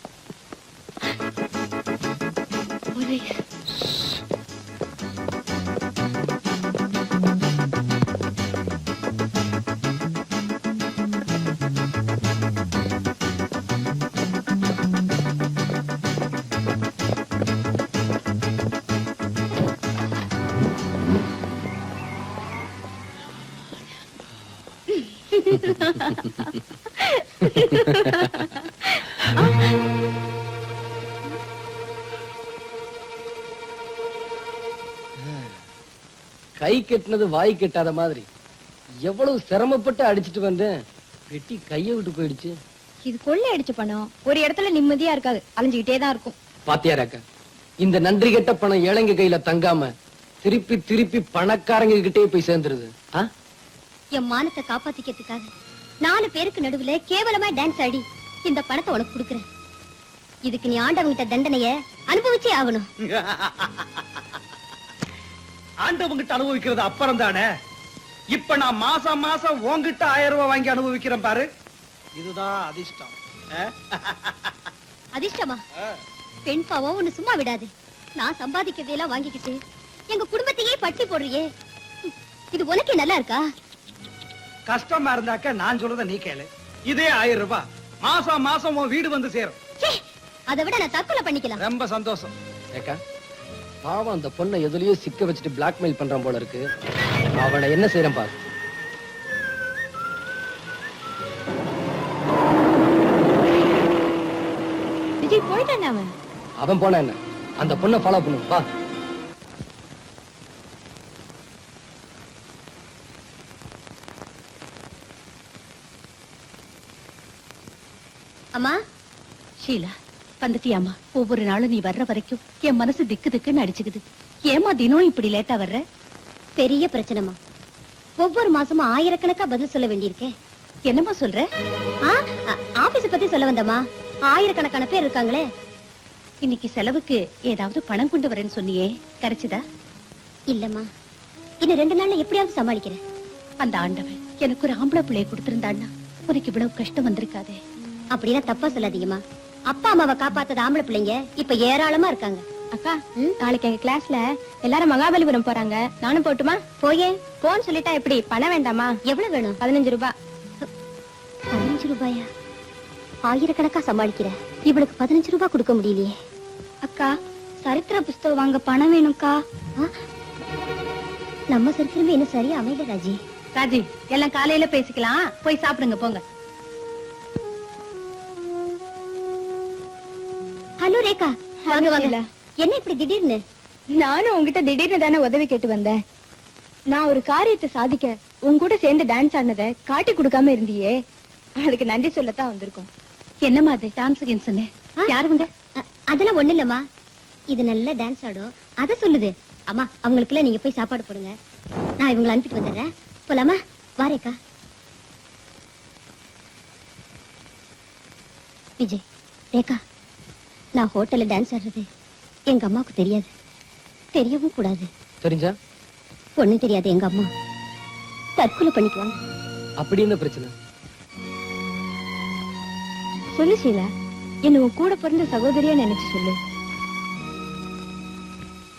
H: கை கெட்டினது வாய் கெட்டாத மாதிரி எவ்வளவு சிரமப்பட்டு அடிச்சிட்டு வந்தேன். வெட்டி கைய விட்டு போயிடுச்சு.
B: இது கொள்ளை அடிச்ச பணம். ஒரு இடத்துல நிம்மதியா இருக்காது, அலைஞ்சுக்கிட்டே தான் இருக்கும்.
H: பாத்தியாராக்கா, இந்த நன்றி கெட்ட பணம் ஏழைங்க கையில தங்காம திருப்பி திருப்பி பணக்காரங்க கிட்டே போய் சேர்ந்துருது.
B: என் மானத்தை காப்பாத்திக்கிறதுக்காக 4 பேருக்கு நடுவுல கேவலமா டான்ஸ் ஆடி இந்த பணத்தை உனக்கு கொடுக்கறேன். இதுக்கு நீ ஆண்டவங்கிட்ட தண்டனைய அனுபவிச்சே ஆகணும்.
G: ஆண்டவங்கிட்ட அனுபவிக்கிறது அப்புறம் தானே. இப்ப நான் மாசம் மாசம் உன்கிட்ட 1000 ரூபாய் வாங்கி அனுபவிக்கிறேன் பாரு. இதுதான் அதிர்ஷ்டம்.
B: அதிர்ஷ்டமா? பெண் பாவம் ஒண்ணு சும்மா விடாது. நான் சம்பாதிக்கிறதையெல்லாம் வாங்கிக்கிட்டு எங்க குடும்பத்தையே பட்டி போடுறியே, இது உனக்கே நல்லா இருக்கா?
G: கஷ்டமா இருந்தாக்க நான் சொல்றத நீ கேளு. இதே 1000 ரூபாய் மாசம் மாசம் உன் வீடு வந்து சேரும்.
B: அதை விட நான் தற்கொலை பண்ணிக்கலாம்.
G: ரொம்ப சந்தோஷம்.
H: ஏக்கா, பாவம் அந்த பொண்ணை எதுலயோ சிக்க வச்சுட்டு பிளாக்மெயில் பண்றான் போல இருக்கு. அவனை என்ன செய்யறேன் பாரு.
B: விஜய் போயிட்டான்.
H: அவன் போனா என்ன, அந்த பொண்ணை ஃபாலோ பண்ணு வா.
B: அம்மா,
I: ஷீலா வந்துட்டியாமா? ஒவ்வொரு நாளும் நீ வர்ற வரைக்கும் என் மனசு திக்கு திக்குன்னு அடிச்சுக்குது. ஏமா தினம் இப்படி லேட்டா வர்ற?
B: பெரிய பிரச்சனைமா. ஒவ்வொரு மாசமும் ஆயிரக்கணக்கா பதில் சொல்ல வேண்டியிருக்கேன்.
I: என்னமா சொல்ற?
B: ஆபீஸ் பத்தி சொல்ல வந்தம்மா. ஆயிரக்கணக்கான பேர் இருக்காங்களே.
I: இன்னைக்கு செலவுக்கு ஏதாவது பணம் கொண்டு வரேன்னு சொன்னியே, கிடைச்சதா?
B: இல்லம்மா, இன்னும் 2 நாள்ல எப்படியாவது சமாளிக்கிறேன்.
I: அந்த ஆண்டவன் எனக்கு ஒரு ஆம்பளை பிள்ளைய கொடுத்திருந்தான்னா உனக்கு இவ்வளவு கஷ்டம் வந்திருக்காதே.
B: அப்படின்னா தப்பா சொல்லாதீங்கம்மா. அப்பா அம்மாவை காப்பாத்தத ஆம்பளை பிள்ளைங்க இப்ப ஏராளமா இருக்காங்க. அக்கா, நாளைக்கு எங்க கிளாஸ்ல எல்லாரும் மகாபலிபுரம் போறாங்க. நானும் போட்டுமா? போயே. போன்னு சொல்லிட்டா எப்படி? பணம் வேண்டாமா? எவ்வளவு வேணும்? 15 ரூபாய். 15 ரூபாயா? ஆயிரக்கணக்கா சமாளிக்கிற இவளுக்கு 15 ரூபாய் கொடுக்க முடியலையே. அக்கா, சரித்திர புஸ்தகம் வாங்க பணம் வேணும்க்கா. நம்ம சரித்திரமே இன்னும் சரியா அமையல ராஜி.
I: ராஜி, எல்லாம் காலையில பேசிக்கலாம். போய் சாப்பிடுங்க போங்க.
B: ஹலோ ரேகா, வாங்க வாங்க. என்ன இப்படி திடீர்னு? நானும் உங்ககிட்ட திடீர்னு தானே உதவி கேட்டு வந்தேன். நான் ஒரு காரியத்தை சாதிக்க உன் கூட சேர்ந்து டான்ஸ் ஆனதை காட்டி கொடுக்காம இருந்தியே, அதுக்கு நன்றி சொல்லத்தான் வந்திருக்கோம்.
I: என்னமா அது டான்ஸ் சொன்னேன்? யாருங்க?
B: அதெல்லாம் ஒண்ணு இல்லம்மா. இது நல்ல டான்ஸ் ஆடும், அத சொல்லுது. அம்மா, அவங்களுக்குள்ள நீங்க போய் சாப்பாடு போடுங்க. நான் இவங்களை அனுப்பிட்டு வந்துடுறேன். போலாமா? வாரேக்கா. விஜய், ரேகா, நான் ஹோட்டல்ல டான்ஸ் ஆடுறது எங்க அம்மாவுக்கு தெரியாது, தெரியவும் கூடாது.
H: தெரிஞ்சா?
B: ஒண்ணும் தெரியாது. எங்க அம்மா தற்கொலை பண்ணிக்குவாங்க.
H: அப்படி என்ன பிரச்சனை?
B: சொல்லு ஷீலா, என்ன உன் கூட பிறந்த சகோதரியா நினைச்சு சொல்லு.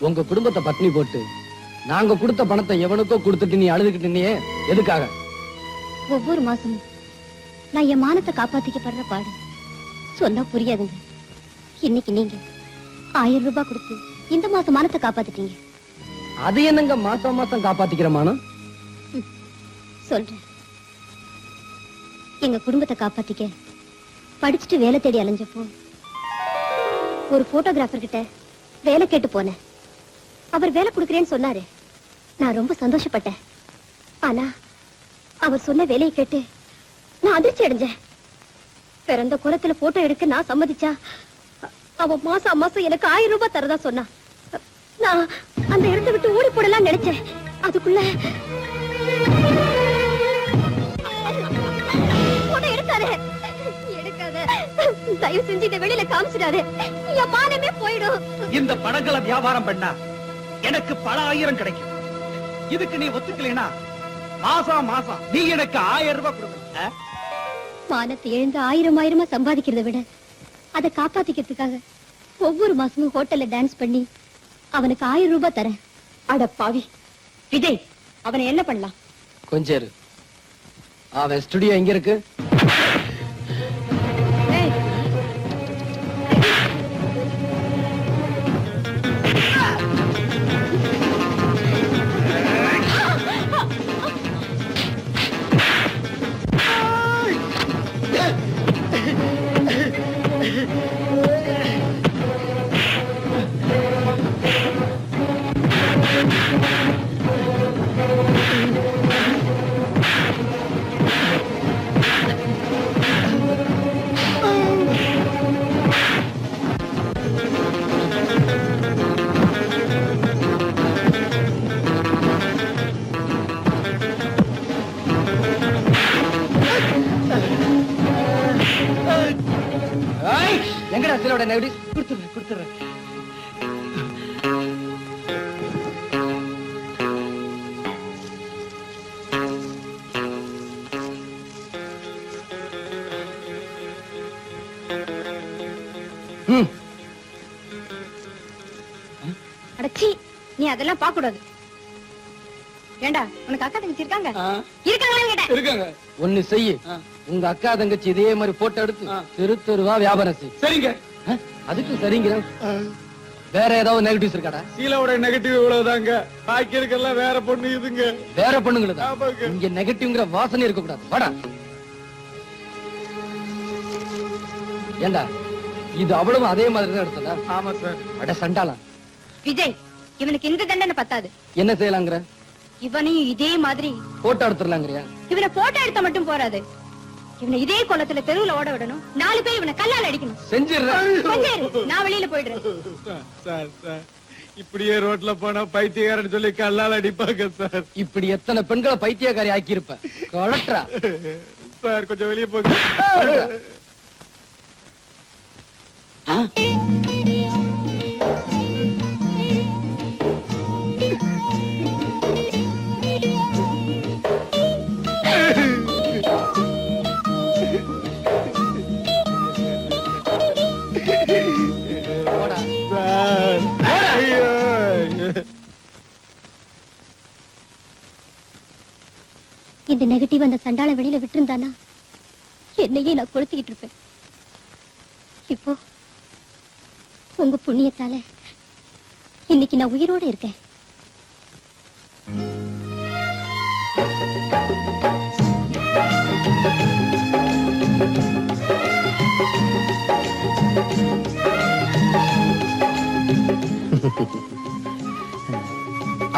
H: உங்க குடும்பத்தை பட்னி போட்டு நாங்க கொடுத்த பணத்தை எவனுக்கோ கொடுத்துட்டு நீ அழுதுகிட்டு நீ எதுக்காக?
B: ஒவ்வொரு மாசமும் நான் என் மானத்தை காப்பாத்திக்கப்படுற பாடு சொன்னா புரியாதுங்க. இன்னைக்கு நீங்க 1000 ரூபாய் கொடுத்து இந்த மாசம் மானத்தை காப்பாத்திட்டீங்க.
H: அது என்னங்க மாசம் மாசம் காப்பாத்திக்கிற மானம்?
B: சொல்றேன். எங்க குடும்பத்தை காப்பாத்திக்க படிச்சுட்டு வேலை தேடி அலைஞ்சப்போ ஒரு போட்டோகிராஃபர் கிட்ட வேலை கேட்டு போனேன். அவர் வேலை கொடுக்கறேன்னு சொன்னாரு. நான் ரொம்ப சந்தோஷப்பட்டேன். ஆனா அவர் சொன்ன வேலையை கேட்டு நான் அதிர்ச்சி அடைஞ்சேன். பிறந்த குளத்துல போட்டோ எடுக்க நான் சம்மதிச்சா அவ மாசம் மாசம் எனக்கு 1000 ரூபாய் தரதா சொன்னா. நான் அந்த இடத்தை விட்டு ஓடி போடலாம் நினைச்சேன். அதுக்குள்ள போட்டோ எடுக்காத, தயவு செஞ்சு இதை வெளியில காமிச்சிடாரு. என் மானமே போயிடும்.
G: இந்த பணங்களை வியாபாரம் பண்ணா எனக்கு பல ஆயிரம் கிடைக்கும். இதுக்கு நீ ஒத்துக்கலைன்னா மாசம் மாசம் நீ எனக்கு 1000 ரூபாய் கொடுக்கணும்.
B: மானத்தை எழுந்து 1000 சம்பாதிக்கிறத விட அதை காப்பாத்திக்கிறதுக்காக ஒவ்வொரு மாசமும் ஹோட்டல்ல டான்ஸ் பண்ணி அவனுக்கு 1000 ரூபாய் தரேன்.
I: அட பாவி விஜய், அவனை என்ன பண்ணலாம்?
H: கொஞ்சம் இரு. அவன் ஸ்டுடியோ எங்க இருக்கு?
I: ஏய்,
H: ஏய், எங்கடா சிலோட நெகடி? கொடுத்துறேன்.
I: அடச்சி, நீ அதெல்லாம் பார்க்க கூடாது. ஏண்டா, உனக்கு அக்கா தங்கச்சி இருக்காங்க? இருக்காங்களான்னு கேட்டேன்.
H: இருக்காங்க. ஒண்ணு செய்யு. உங்க அக்கா தங்கச்சி இதே மாதிரி போட்டோ எடுத்து தெரு தெருவா வியாபாரம் செய்.
G: சரிங்க.
H: அதுக்கு சரிங்க. வேற ஏதாவது நெகட்டிவ்ஸ் இருக்காடா?
G: சீலாவோட நெகட்டிவ் இவ்வளவுதாங்க. பாக்கி இருக்கெல்லாம் வேற பொண்ணு இதுங்க.
H: வேற பொண்ணுங்களுக்கு
G: ஆமாங்க.
H: இங்க நெகட்டிவ்ங்கிற வாசனை இருக்க கூடாது. வாடா. ஏண்டா, இது அவ்வளவு அதே மாதிரி தான் எடுத்ததா?
G: ஆமா சார்.
H: அட சண்டாலாம்.
I: விஜய், இவனுக்கு இந்த தண்டனை பத்தாது.
H: என்ன செய்யலாங்கிற?
I: இவனையும் இதே மாதிரி
H: போட்டோ எடுத்துடலாங்கிறியா?
I: இவனை போட்டோ எடுத்த மட்டும் போறாது. இவனை இதே கோலத்துல தெருவுல ஓட விடணும். 4 பேர் இவனை கல்லால் அடிக்கணும்.
H: செஞ்சிடுறேன்.
I: கொஞ்சம் இரு, நான் வெளியில போயிடுறேன்.
G: சார் சார் இப்படியே ரோட்ல போனா பைத்தியக்காரன்னு சொல்லி கல்லால் அடிப்பாங்க சார்.
H: இப்படி எத்தனை பெண்களை பைத்தியக்காரி ஆக்கி இருப்ப. கலெக்டரா
G: சார் கொஞ்சம் வெளியே போங்க.
B: இந்த நெகட்டிவ் அந்த சண்டாள வெளியில விட்டுருந்தானா என்னையே நான் கொளுத்திக்கிட்டு இருப்பேன். இப்போ உங்க புண்ணியத்தால இன்னைக்கு நான் உயிரோட இருக்கேன்.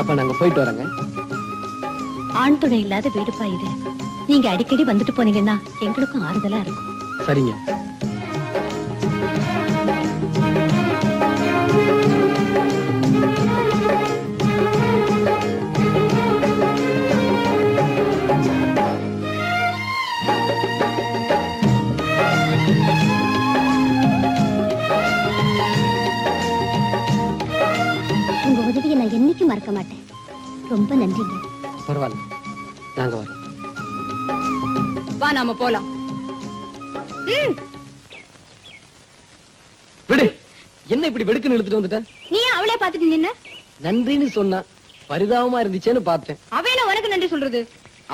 H: அப்ப நாங்க போயிட்டு வரோங்க.
I: ஆண் துணை இல்லாத வீடுப்பா இது. நீங்க அடிக்கடி வந்துட்டு போனீங்கன்னா எங்களுக்கும் ஆறுதலா இருக்கும்.
H: சரிங்க.
B: உங்க உதவியை நான் என்னைக்கும் மறக்க மாட்டேன். ரொம்ப நன்றிங்க.
H: பரவாயில்ல, நாங்க வரோம்.
I: வா, நாம போலாம்.
H: விடு. என்ன இப்படி வெடுக்குன்னு இழுத்துட்டு வந்துட்ட?
I: நீ ஏன் அவளே பாத்துட்டு நின்ன?
H: நன்றின்னு சொன்னா பரிதாபமா இருந்துச்சேன்னு பார்த்தேன்.
I: அவன உனக்கு நன்றி சொல்றது?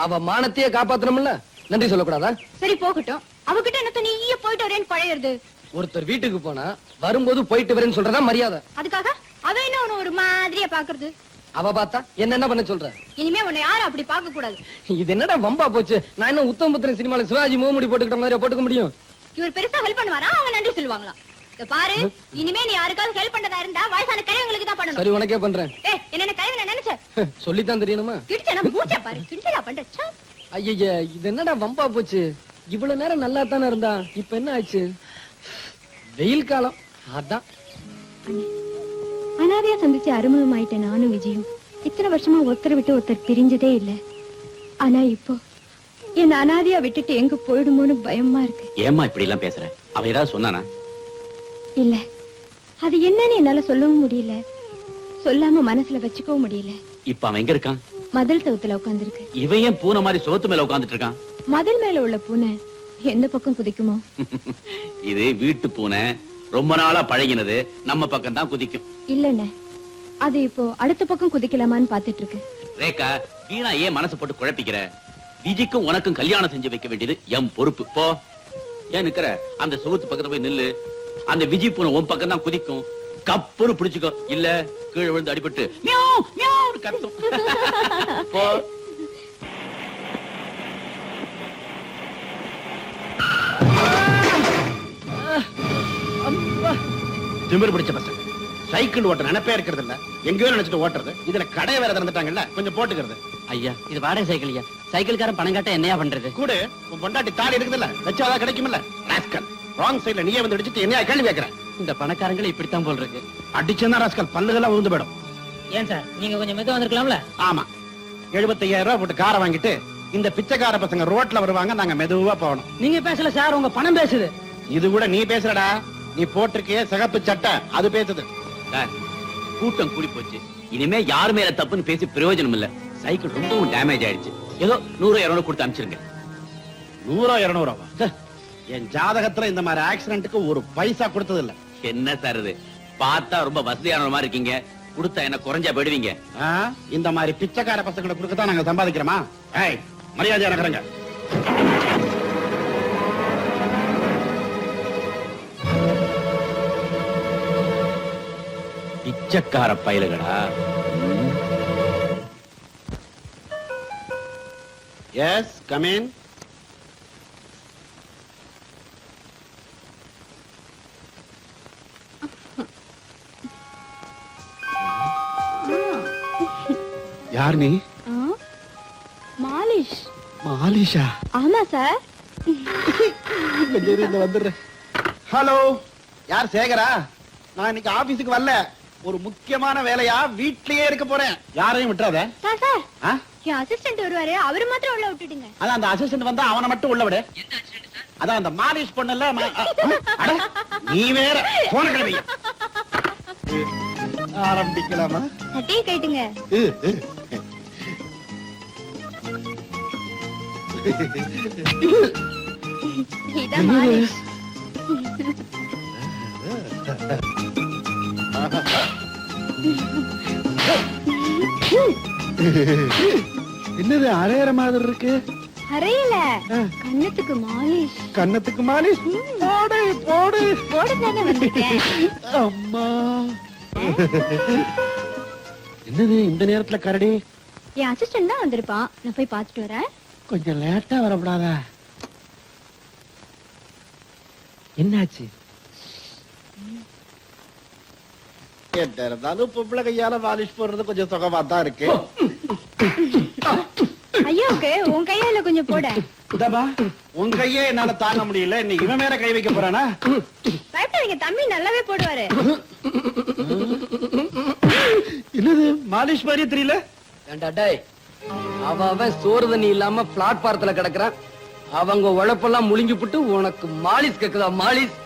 H: அவ மானத்தையே காப்பாத்தணும்ல, நன்றி சொல்லக்கூடாதா?
I: சரி போகட்டும். அவகிட்ட என்ன நீயே போயிட்டு வரேன்னு பழையிறது.
H: ஒருத்தர் வீட்டுக்கு போனா வரும்போது போயிட்டு வரேன்னு சொல்றதா மரியாதை.
I: அதுக்காக அவ என்ன உன்னை ஒரு மாதிரியா பாக்குறது?
H: அவ பார்த்தா என்ன பண்ண சொல்ற?
I: இனிமே உன்னை யாரும் அப்படி பார்க்க கூடாது.
H: இது என்னடா வம்பா போச்சு? நான் என்ன உத்தமபுத்திரன் சினிமால சிவாஜி முகமுடி போட்டுக்கிட்ட மாதிரி போட்டுக்க முடியும்?
I: இவர் பெருசா ஹெல்ப் பண்ணுவாரா? அவங்க நன்றி சொல்லுவாங்களா? இத பாரு, இனிமே நீ யாருக்காவது ஹெல்ப் பண்றதா இருந்தா வயசான கிழவங்களுக்கு தான் பண்ணணும்.
H: சரி, உனக்கே பண்றேன்.
I: என்ன கிழவன் நினைச்ச?
H: சொல்லித்தான் தெரியணுமா?
I: கிடிச்சா மூச்சா பாரு, கிடிச்சா பண்ற.
H: ஐயா, இது என்னடா வம்பா போச்சு? இவ்வளவு நேரம் நல்லா தானே இருந்தா, இப்ப என்ன ஆச்சு? வெயில் காலம் அதான்.
I: அனாதையா சந்திச்சு அறிமுகமாயிட்ட நானும் விஜயும் இத்தனை வருஷமா ஒருத்தரை விட்டு ஒருத்தர் பிரிஞ்சதே இல்ல. ஆனா இப்போ என் அனாதையா விட்டுட்டு எங்க போயிடுமோன்னு பயமா இருக்கு.
E: ஏம்மா இப்படி எல்லாம் பேசுற? அவ ஏதாவது சொன்னானா?
I: இல்ல, அது என்னன்னு என்னால சொல்லவும் முடியல, சொல்லாம மனசுல வச்சுக்கவும் முடியல.
E: இப்ப அவன் எங்க இருக்கான்?
I: மதில் தவுத்துல உட்கார்ந்திருக்கு.
E: இவன் ஏன் பூனை மாதிரி சோத்து மேல உட்கார்ந்துட்டு இருக்கான்?
I: மதில் மேல உள்ள பூனை எந்த பக்கம் குதிக்குமோ?
E: இது வீட்டு பூனை, ரொம்ப நாளா பழகினது, நம்ம பக்கம் தான் குதிக்கும்.
I: இல்லண்ணே, அது இப்போ அடுத்த பக்கம் குதிக்கலாமான்னு பாத்துட்டு இருக்கு.
E: ரேகா, வீணா ஏன் மனசு போட்டு குழப்பிக்கிற? விஜிக்கும் உனக்கும் கல்யாணம் செஞ்சு வைக்க வேண்டியது என் பொறுப்பு. போ. ஏன் நிக்கிற? அந்த சுகத்து பக்கத்துல போய் நில்லு. அந்த விஜி பூனை உன் பக்கம் தான் குதிக்கும். கப்புன்னு பிடிச்சுக்கோ, இல்ல கீழே விழுந்து அடிபட்டு மியாவ் மியாவ்னு கத்தும். போ.
G: திமிரு பிடிச்ச பசங்க சைக்கிள் ஓட்ட நினைப்பே இருக்கிறது இல்ல, எங்கேயோ நினைச்சிட்டு ஓட்டுறது. இதுல கடை வேற திறந்துட்டாங்கல்ல, கொஞ்சம் போட்டுக்கிறது.
C: ஐயா, இது வாடகை சைக்கிள் ஐயா. சைக்கிள்காரன் பணம் காட்ட என்னையா பண்றது?
G: கூட உன் பொண்டாட்டி தாலி இருக்குதுல்ல, வச்சாதான் கிடைக்கும்ல. ராஸ்கல், ராங் சைடுல நீயே வந்து அடிச்சிட்டு என்னையா கேள்வி கேட்கிற?
C: இந்த பணக்காரங்களை இப்படித்தான் போல் இருக்கு.
G: அடிச்சா ராஸ்கல் பல்லுகள்லாம் விழுந்து போயிடும்.
D: ஏன் சார், நீங்க கொஞ்சம் மெதுவா வந்திருக்கலாம்ல?
G: ஆமா, 75,000 ரூபாய் போட்டு காரை வாங்கிட்டு இந்த பிச்சைக்கார பசங்க ரோட்ல வருவாங்க, நாங்க மெதுவா போகணும்.
D: நீங்க பேசல சார், உங்க பணம் பேசுது.
G: இது கூட நீ பேசுறடா, நீ போட்டிருக்கே சிகப்பு சட்டை அது பேசுது.
E: சார், கூட்டம் கூடி போச்சு. இனிமே யார் மேல தப்புன்னு பேசி பிரயோஜனம் இல்ல. சைக்கிள் ரொம்பவும் டேமேஜ் ஆயிடுச்சு. ஏதோ 100-200 கொடுத்து அனுப்பிச்சிருங்க.
G: 100-200 என் ஜாதகத்துல இந்த மாதிரி ஆக்சிடென்ட்க்கு ஒரு பைசா கொடுத்தது இல்ல.
E: என்ன சார் இது? பார்த்தா ரொம்ப வசதியான மாதிரி இருக்கீங்க. கொடுத்தா என்ன குறைஞ்சா போயிடுவீங்க?
G: இந்த மாதிரி பிச்சைக்கார பசங்களை கொடுக்கத்தான் நாங்க சம்பாதிக்கிறோமா? ஏய், மரியாதையா இருக்கிறங்க.
E: பிச்சைக்கார பயலுகளா?
G: S, come in. யார் நீ?
I: மாலிஷ்.
G: மாலிஷா?
I: ஆமா சார்.
G: கொஞ்சம் வந்துடுறேன். ஹலோ, யார்? சேகரா? நான் இன்னைக்கு ஆபீஸுக்கு வரல, ஒரு முக்கியமான வேலையா வீட்லயே இருக்க போறேன். யாரையும் விட்டுறாத.
B: சார் சார், என் அசிஸ்டன்ட் வருவாரு, அவரு மாத்திரம் உள்ள விட்டுடுங்க.
G: அதான் அந்த அசிஸ்டன்ட் வந்தா அவனை மட்டும் உள்ள விடு. அதான் அந்த மாலிஷ் பண்ணல. நீ வேற போன கிளம்பி ஆரம்பிக்கலாமா?
B: சட்டையை கேட்டுங்க. இதான் மாலிஷ்.
G: என்னது அரையற மாதிரி இருக்கு?
I: அறையில கண்ணத்துக்கு மாலிஷ்.
G: கண்ணத்துக்கு மாலிஷ்? போடு போடு
I: போடுதானே வந்திருக்கேன்.
G: அம்மா, என்னது இந்த நேரத்துல கரடி?
I: என் அசிஸ்டன்ட் தான் வந்திருப்பான், நான் போய் பாத்துட்டு வரேன்.
G: கொஞ்சம் லேட்டா வரக்கூடாதா? என்னாச்சு? இருந்தாலும் பொம்பளை கையால மாலிஷ் போடுறது கொஞ்சம் சுகமா தான் இருக்கு.
I: ஐயோக்கு உன் கையால கொஞ்சம் போட.
G: உன் கையே என்னால தாங்க முடியல, இன்னைக்கு இவன் மேல கை வைக்க போறானா?
I: பயப்படாதீங்க, தம்பி நல்லாவே போடுவாரு.
G: என்னது மாலிஷ் மாதிரியே தெரியல?
H: ஏண்டா டேய், அவன் சோறு தண்ணி இல்லாம பிளாட்பாரத்துல கிடக்குறான். அவங்க உழைப்பெல்லாம் முழுங்கி புட்டு உனக்கு மாலிஷ் கேக்குதா? மாலிஷ்?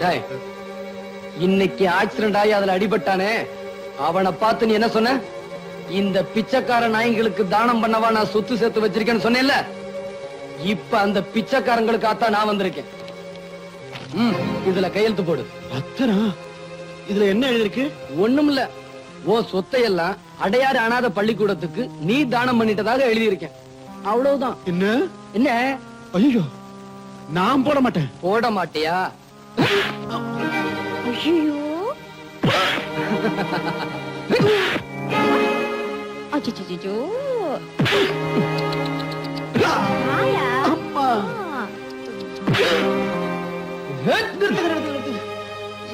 H: டேய், இன்னைக்கு ஆக்சிடென்ட் ஆகி அதுல அடிபட்டானே, அவனை பார்த்து நீ என்ன சொன்ன? இந்த பிச்சைக்கார நாய்களுக்கு தானம் பண்ணவா நான் சொத்து சேர்த்து வச்சிருக்கேன்னு சொன்னேன்ல, இப்ப அந்த பிச்சைக்காரங்களுக்காக நான் வந்திருக்கேன். இதுல கையெழுத்து போடு.
G: அத்தரா, இதுல என்ன எழுதிருக்கு?
H: ஒண்ணும் இல்ல, ஓ சொத்தையெல்லாம் அடையாறு அனாதை பள்ளிக்கூடத்துக்கு நீ தானம் பண்ணிட்டதாக எழுதியிருக்கேன். அவ்வளவுதான்.
G: என்ன
H: என்ன?
G: ஐயோ, நான் போட மாட்டேன்.
H: போட மாட்டியா?
I: ஐயோ, அச்சச்சோ,
G: அம்மா,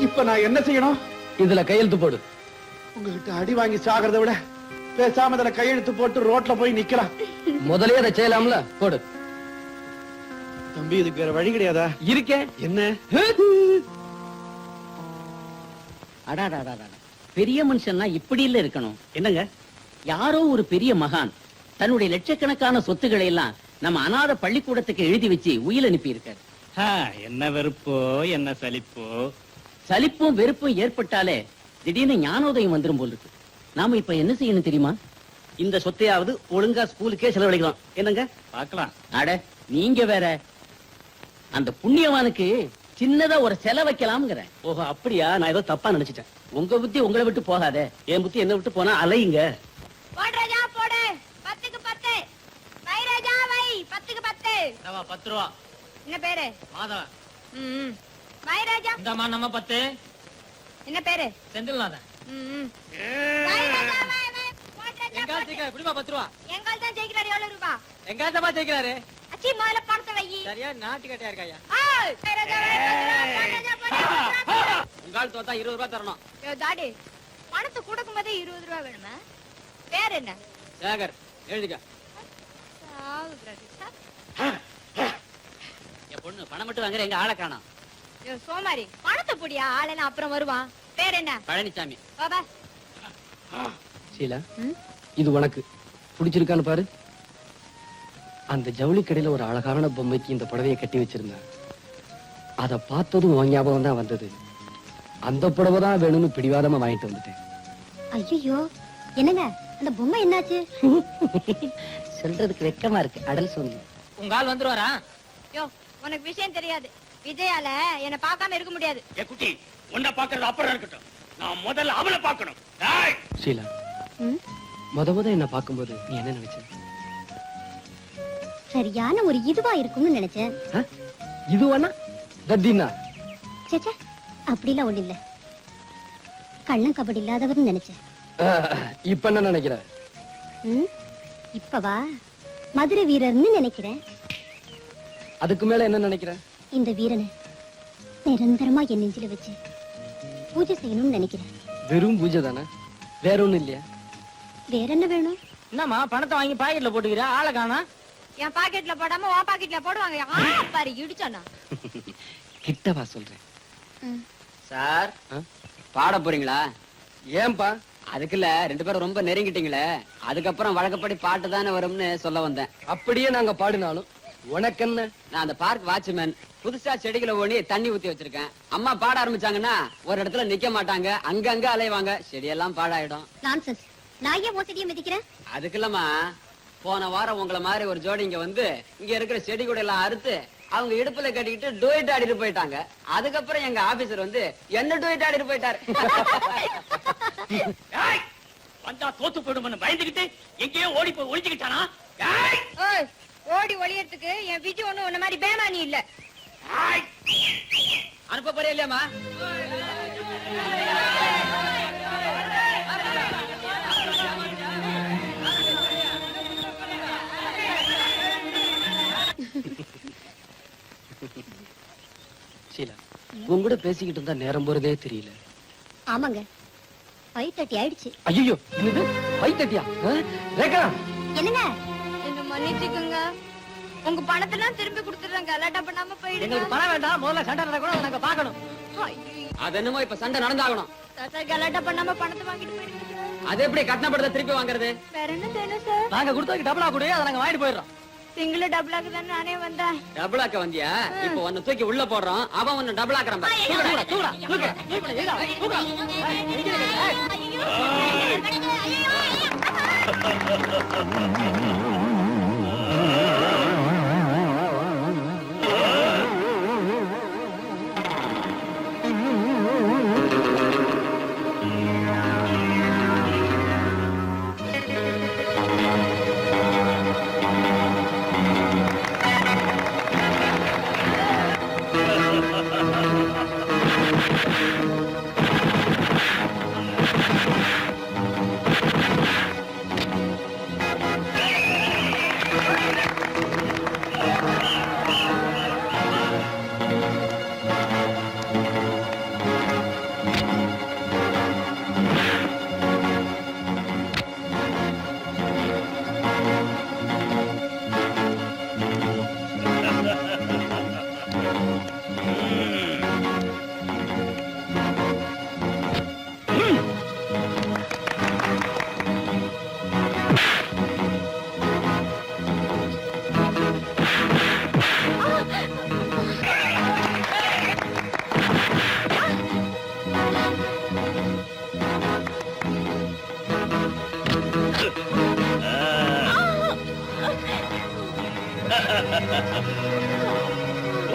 G: இப்ப நான் என்ன செய்யணும்?
H: இதுல கையெழுத்து போடு.
G: உங்ககிட்ட அடி வாங்கி சாகிறத விட பேசாம இதுல கையெழுத்து போட்டு ரோட்ல போய் நிக்கலாம்.
H: முதலே அதை செய்யலாம்ல, போடு.
G: தம்பி, இதுக்கு வேற வழி கிடையாதா?
H: இருக்கேன்.
G: என்ன?
C: அடாடாடாடா, பெரிய மனுஷன்னா இப்படி இல்ல இருக்கணும்.
G: என்னங்க?
C: யாரோ ஒரு பெரிய மகான் தன்னுடைய லட்சக்கணக்கான சொத்துக்களை எல்லாம் நம்ம அநாத பள்ளிக்கூடத்துக்கு எழுதி வச்சு உயில் அனுப்பி இருக்காரு.
F: என்ன வெறுப்போ, என்ன சலிப்போ?
C: சலிப்பும் வெறுப்பும் ஏற்பட்டாலே திடீர்னு ஞானோதயம் வந்துரும் போல் இருக்கு. நாம இப்ப என்ன செய்யணும் தெரியுமா?
G: இந்த சொத்தையாவது ஒழுங்கா ஸ்கூலுக்கே செலவழிக்கலாம். என்னங்க?
E: பார்க்கலாம்.
C: அட நீங்க வேற, அந்த புண்ணியவானுக்கு சின்னதா ஒரு செலை வைக்கலாம்ங்கிற.
G: ஓஹோ அப்படியா? நான் ஏதோ தப்பா நினைச்சிட்டேன்.
C: உங்க புத்தி உங்களை விட்டு போகாதே.
G: என் புத்தி என்ன விட்டு போனா அலையுங்க.
B: போடு ராஜா போடு. 10க்கு 10. வை ராஜா வை. 10க்கு 10.
D: 10 ரூபா.
B: என்ன பேரு?
D: மாதவன்.
B: ம். வை ராஜா.
D: இந்தம்மா நம்ம 10.
B: என்ன பேரு?
D: செந்தில்நாதன்.
B: ம். வை ராஜா வை வை. போடு ராஜா.
D: எங்கால் ஜெயிக்கிறாரு. குடிமா 10 ரூபா.
B: எங்கால் தான் ஜெயிக்கிறாரு. எவ்வளவு ரூபா?
D: எங்கால் தான் ஜெயிக்கிறாரு.
B: அச்சி முதல்ல பணத்தை வை.
D: சரியா நாட்டு கட்டையா இருக்காயா?
B: ஏய் வை ராஜா வை. 10 ரூபா. போடு ராஜா.
C: உங்கால் தோத்தா 20 ரூபாய் தரணும்.
B: யோ தாடி. பணத்தை கொடுக்கும்போதே 20 ரூபா வேணுமா? பேர் என்ன?
C: சேகர் எழுதிக்க.
B: சாவு பிரதீஷா.
C: என் பொண்ணு பணம் மட்டும் வாங்குற, எங்க ஆளை காணோம்.
B: யோ சோமாரி. பணத்தை புடியா. ஆளெல்லாம் அப்புறம் வருவான். பேர் என்ன?
C: பழனிசாமி.
B: பாபா.
H: ஷீலா, இது உனக்கு பிடிச்சிருக்கான்னு பாரு. அந்த ஜவுளி கடையில ஒரு அழகான பொம்மைக்கு இந்த புடவையை கட்டி வச்சிருந்தேன். அத பார்த்ததும் உன் ஞாபகம் தான் வந்தது. அந்த புடவை தான் வேணும்னு பிடிவாதமா வாங்கிட்டு வந்துட்டேன்.
B: ஐயோ என்னங்க அந்த பொம்மை என்னாச்சு?
C: சொல்றதுக்கு வெக்கமா இருக்கு. அடல் சொல்லு.
D: உங்க ஆள் வந்துருவாரா?
B: யோ உனக்கு விஷயம் தெரியாது. விஜயால என்ன பார்க்காம இருக்க முடியாது.
E: ஏ குட்டி, உன்னை பாக்குறது அப்புறம் இருக்கட்டும். நான் முதல்ல அவளை பார்க்கணும்.
H: ஷீலா, முத என்ன பார்க்கும்போது நீ என்ன நினைச்ச?
B: சரியான ஒரு இதுவா இருக்கும்னு நினைச்சேன்.
H: இதுவானா தத்தினா?
B: சேச்சே அப்படிலாம் ஒண்ணு இல்ல. கள்ளம் கபடி இல்லாதவர்னு நினைச்சேன்.
H: இப்ப என்ன நினைக்கிற?
B: இப்பவா மதுரை வீரர்னு நினைக்கிறேன்.
H: அதுக்கு மேல என்ன நினைக்கிற?
B: இந்த வீரனை நிரந்தரமா என் நெஞ்சில வச்சு பூஜை செய்யணும்னு நினைக்கிறேன்.
H: வெறும் பூஜை தானே, வேற ஒண்ணும் இல்லையா?
B: வேற என்ன வேணும்?
D: என்னம்மா பணத்தை வாங்கி பாக்கெட்ல போட்டுக்கிற? ஆளை காணா?
B: என் பாக்கெட்ல போடாம உன் பாக்கெட்ல போடுவாங்க. பாரு இடிச்சானா.
H: கிட்டவா சொல்றேன்.
C: சார் பாட போறீங்களா?
H: ஏன்பா?
C: அதுக்குல்ல 2 பேரும் ரொம்ப நெருங்கிட்டீங்களே, அதுக்கப்புறம் வழக்கப்படி பாட்டு தானே வரும்னு சொல்ல வந்தேன்.
H: அப்படியே நாங்க பாடினாலும் உனக்கு என்ன?
C: நான் அந்த பார்க் வாட்ச்மேன். புதுசா செடிகளை ஓடி தண்ணி ஊத்தி வச்சிருக்கேன். அம்மா பாட ஆரம்பிச்சாங்கன்னா ஒரு இடத்துல நிக்க மாட்டாங்க, அங்கங்க அலைவாங்க, செடியெல்லாம் பாழாயிடும்.
B: நான்சென்ஸ். நான் ஏன் மோசடியை மிதிக்கிறேன்?
C: அதுக்குல்லமா போன வாரம் உங்களை மாதிரி ஒரு ஜோடி இங்க வந்து இங்க இருக்கிற செடி கூட எல்லாம் அறுத்து அவங்க இடுப்புல கட்டிக்கிட்டு டூயிட் ஆடிட்டு போயிட்டாங்க. அதுக்கப்புறம் எங்க ஆபீசர் வந்து என்ன டூயிட் ஆடிட்டு போயிட்டாரு.
E: வந்தா தோத்து போயிடும்னு பயந்துகிட்டு எங்கேயோ ஓடி போய் ஒளிஞ்சுக்கிட்டானா?
B: ஓடி ஒளியறதுக்கு என் விஜய் ஒண்ணு உன்ன மாதிரி பேமானி இல்ல.
C: அனுப்ப போறியா இல்லையாமா?
H: ஷீலா, உன் கூட பேசிக்கிட்டு இருந்தா நேரம் போறதே தெரியல.
B: ஆமாங்க 5:30 ஆயிடுச்சு.
H: ஐயோ, என்னது 5:30? ரேகா,
B: என்னங்க? என்ன மன்னிச்சுக்கோங்க. உங்க பணத்தெல்லாம் திருப்பி கொடுத்துறேன். கலாட்டா பண்ணாம போயிடுங்க.
D: எங்களுக்கு பணம் வேண்டாம். முதல்ல சண்டை நடக்கூட நாங்க பாக்கணும்.
C: அது என்னமோ இப்ப சண்டை நடந்தாகணும்.
B: சார் கலாட்டா பண்ணாம பணத்தை வாங்கிட்டு போயிடுங்க சார்.
C: அது எப்படி கட்டணப்படுத்த திருப்பி வாங்குறது?
B: வேற என்ன செய்யணும் சார்?
D: நாங்க கொடுத்ததுக்கு டபுளா கொடு, அதை நாங்க வாங்கிட்டு போயிடுறோம்.
B: சிங்கிள் டபுளாக்கு தானே நானே வந்தேன்.
C: டபுளாக்க வந்தியா? இப்ப உன்னை தூக்கி உள்ள போடுறோம், அவன் உன்னை டபுள் ஆக்குறான் பாரு.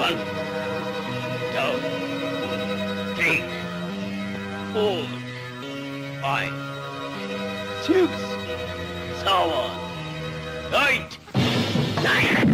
F: 1, 2, 3, 4, 5, 6, 7, 8, 9.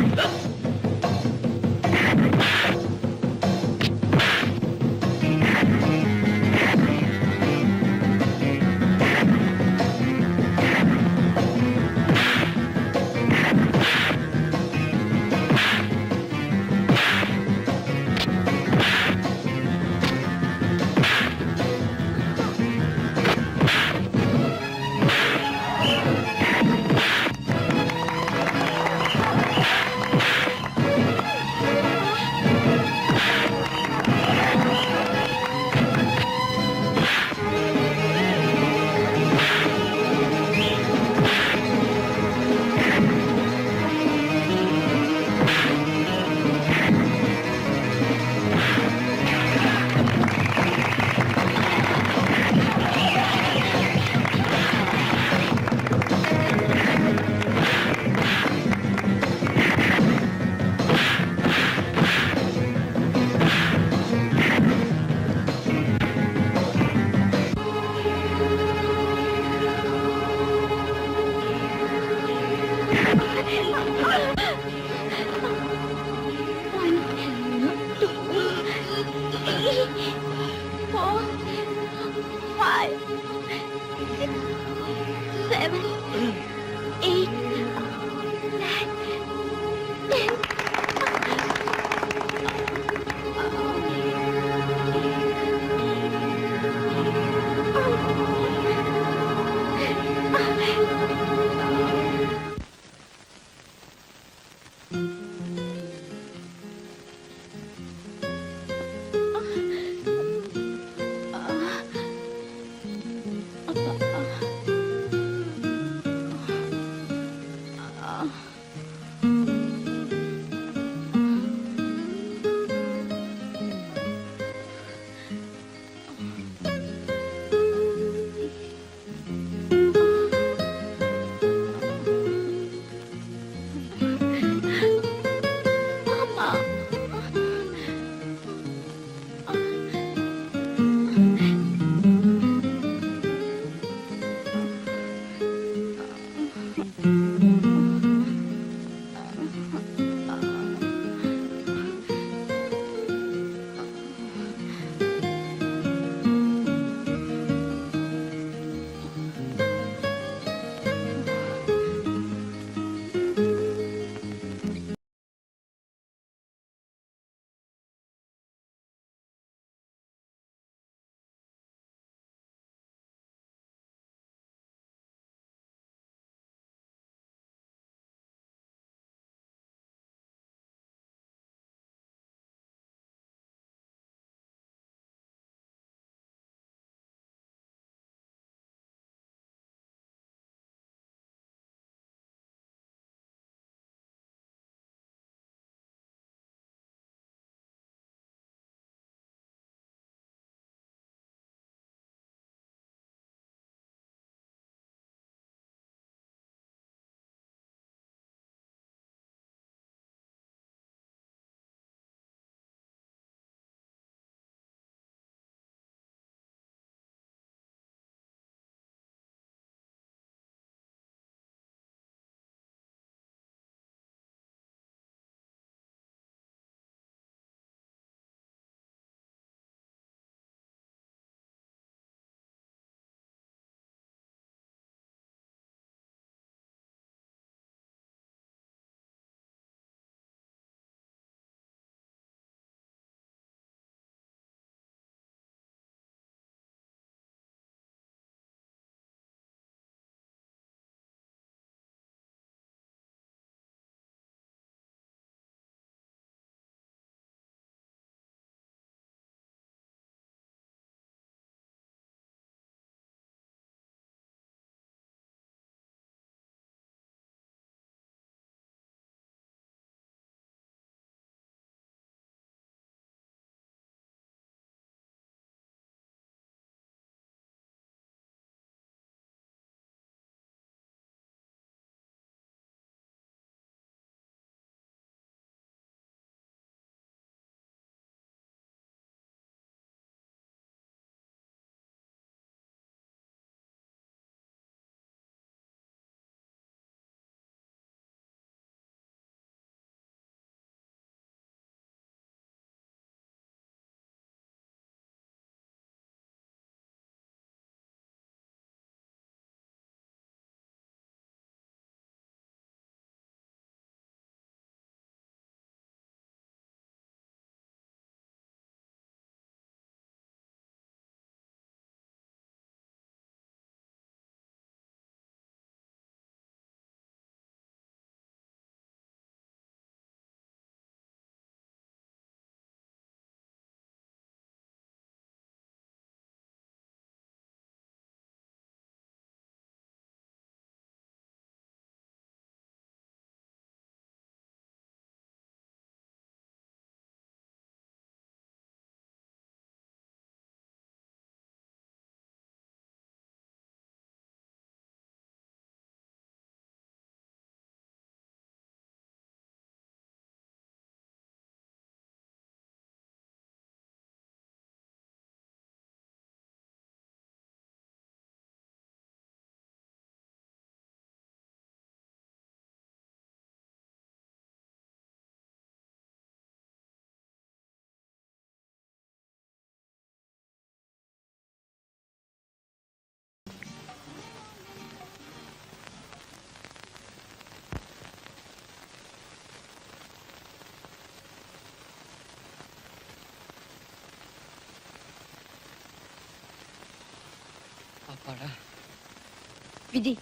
I: விஜி,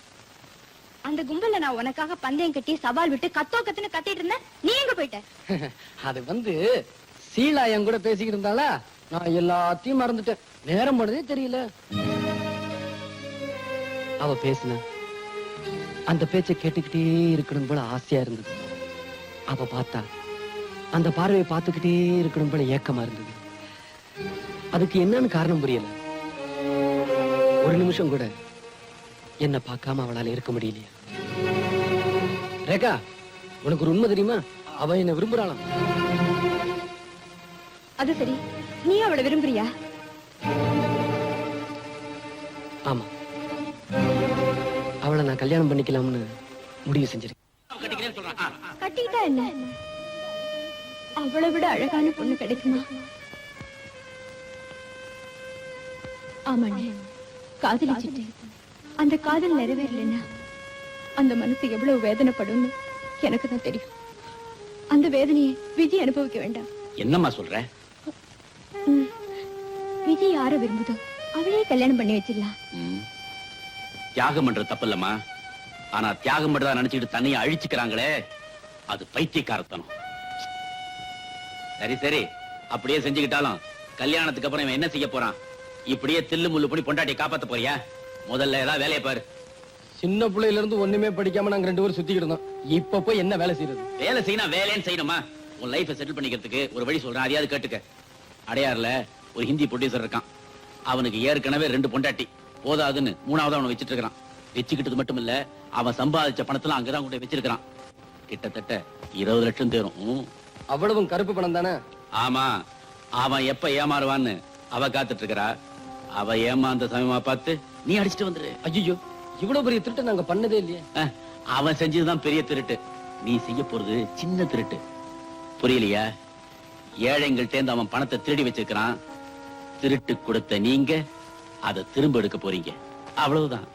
I: அந்த கும்பல்ல நான் உனக்காக பந்தயம் கட்டி சவால் விட்டு கத்துன்னு கத்திட்டு இருந்தேன். நீ எங்க போயிட்ட?
H: அது வந்து சீலா என் கூட பேசிக்கிட்டு இருந்தாளா, நான் எல்லாத்தையும் மறந்துட்டேன். நேரம் போனதே தெரியல. அவ பேசுன அந்த பேச்சை கேட்டுக்கிட்டே இருக்கணும் போல ஆசையா இருந்தது. அவ பார்த்தா அந்த பார்வையை பார்த்துக்கிட்டே இருக்கணும் போல ஏக்கமா இருந்தது. அதுக்கு என்னன்னு காரணம் புரியல. ஒரு நிமிஷம் கூட என்ன பார்க்காம அவளால இருக்க முடியலையா? ரேகா, உனக்கு ஒரு உண்மை தெரியுமா? அவ என்ன விரும்புறாளாம்.
I: அது சரி, நீ அவளை விரும்புறியா?
H: ஆமா, அவளை நான் கல்யாணம் பண்ணிக்கலாம்னு முடிவு செஞ்சிருக்கேன்.
I: கட்டிக்கிட்டா என்ன? அவளை விட அழகான பொண்ணு கிடைக்குமா? ஆமாண்ணே, காதலிச்சுட்டு அந்த காதல் நிறைவேறலைன்னா அந்த மனசு எவ்வளவு வேதனைப்படும்னு எனக்கு தான் தெரியும். அந்த வேதனையை விஜய் அனுபவிக்க வேண்டாம்.
E: என்னம்மா சொல்ற?
I: விஜய் யார விரும்புதோ அவளே கல்யாணம் பண்ணி வச்சிடலாம்.
E: தியாகம் பண்ற தப்பு இல்லம்மா. ஆனா தியாகம் பண்றதா நினைச்சுக்கிட்டு தன்னையை அழிச்சுக்கிறாங்களே, அது பைத்தியக்காரத்தனம். சரி சரி, அப்படியே செஞ்சுக்கிட்டாலும் கல்யாணத்துக்கு அப்புறம் இவன் என்ன செய்ய போறான்? இப்படியே தில்லு முள்ளு பண்ணி பொண்டாட்டியை காப்பாத்த போறியா? முதல்ல ஏதாவது வேலையை பாரு.
H: சின்ன பிள்ளையில இருந்து ஒண்ணுமே படிக்காம நாங்க 2 பேரும் சுத்திக்கிட்டு இருந்தோம். இப்ப போய் என்ன வேலை செய்யறது?
E: வேலை செய்யணும், வேலைன்னு செய்யணுமா? உன் லைஃபை செட்டில் பண்ணிக்கிறதுக்கு ஒரு வழி சொல்றேன், அதையாவது கேட்டுக்க. அடையாறுல ஒரு ஹிந்தி ப்ரொடியூசர் இருக்கான். அவனுக்கு ஏற்கனவே 2 பொண்டாட்டி போதாதுன்னு 3வது அவனை வச்சிட்டு இருக்கான். வச்சுக்கிட்டது மட்டும் இல்ல, அவன் சம்பாதிச்ச பணத்துல அங்கதான் கொண்டு வச்சிருக்கான். கிட்டத்தட்ட 20 லட்சம் தேரும்.
H: அவ்வளவும் கருப்பு பணம் தானே?
E: ஆமா, அவன் எப்ப ஏமாறுவான்னு அவ காத்துட்டு இருக்கறா. அவ ஏமாந்த சமயமா பார்த்து நீ அடிச்சுட்டு வந்துரு.
H: ஐயோ, இவ்வளவு பெரிய திருட்டு நாங்க பண்ணதே இல்லையே.
E: அவன் செஞ்சதுதான் பெரிய திருட்டு, நீ செய்ய போறது சின்ன திருட்டு. புரியலையா? ஏழைங்கள் தேர்ந்து அவன் பணத்தை திருடி வச்சிருக்கிறான். திருட்டு கொடுத்த நீங்க அதை திரும்ப எடுக்க போறீங்க, அவ்வளவுதான்.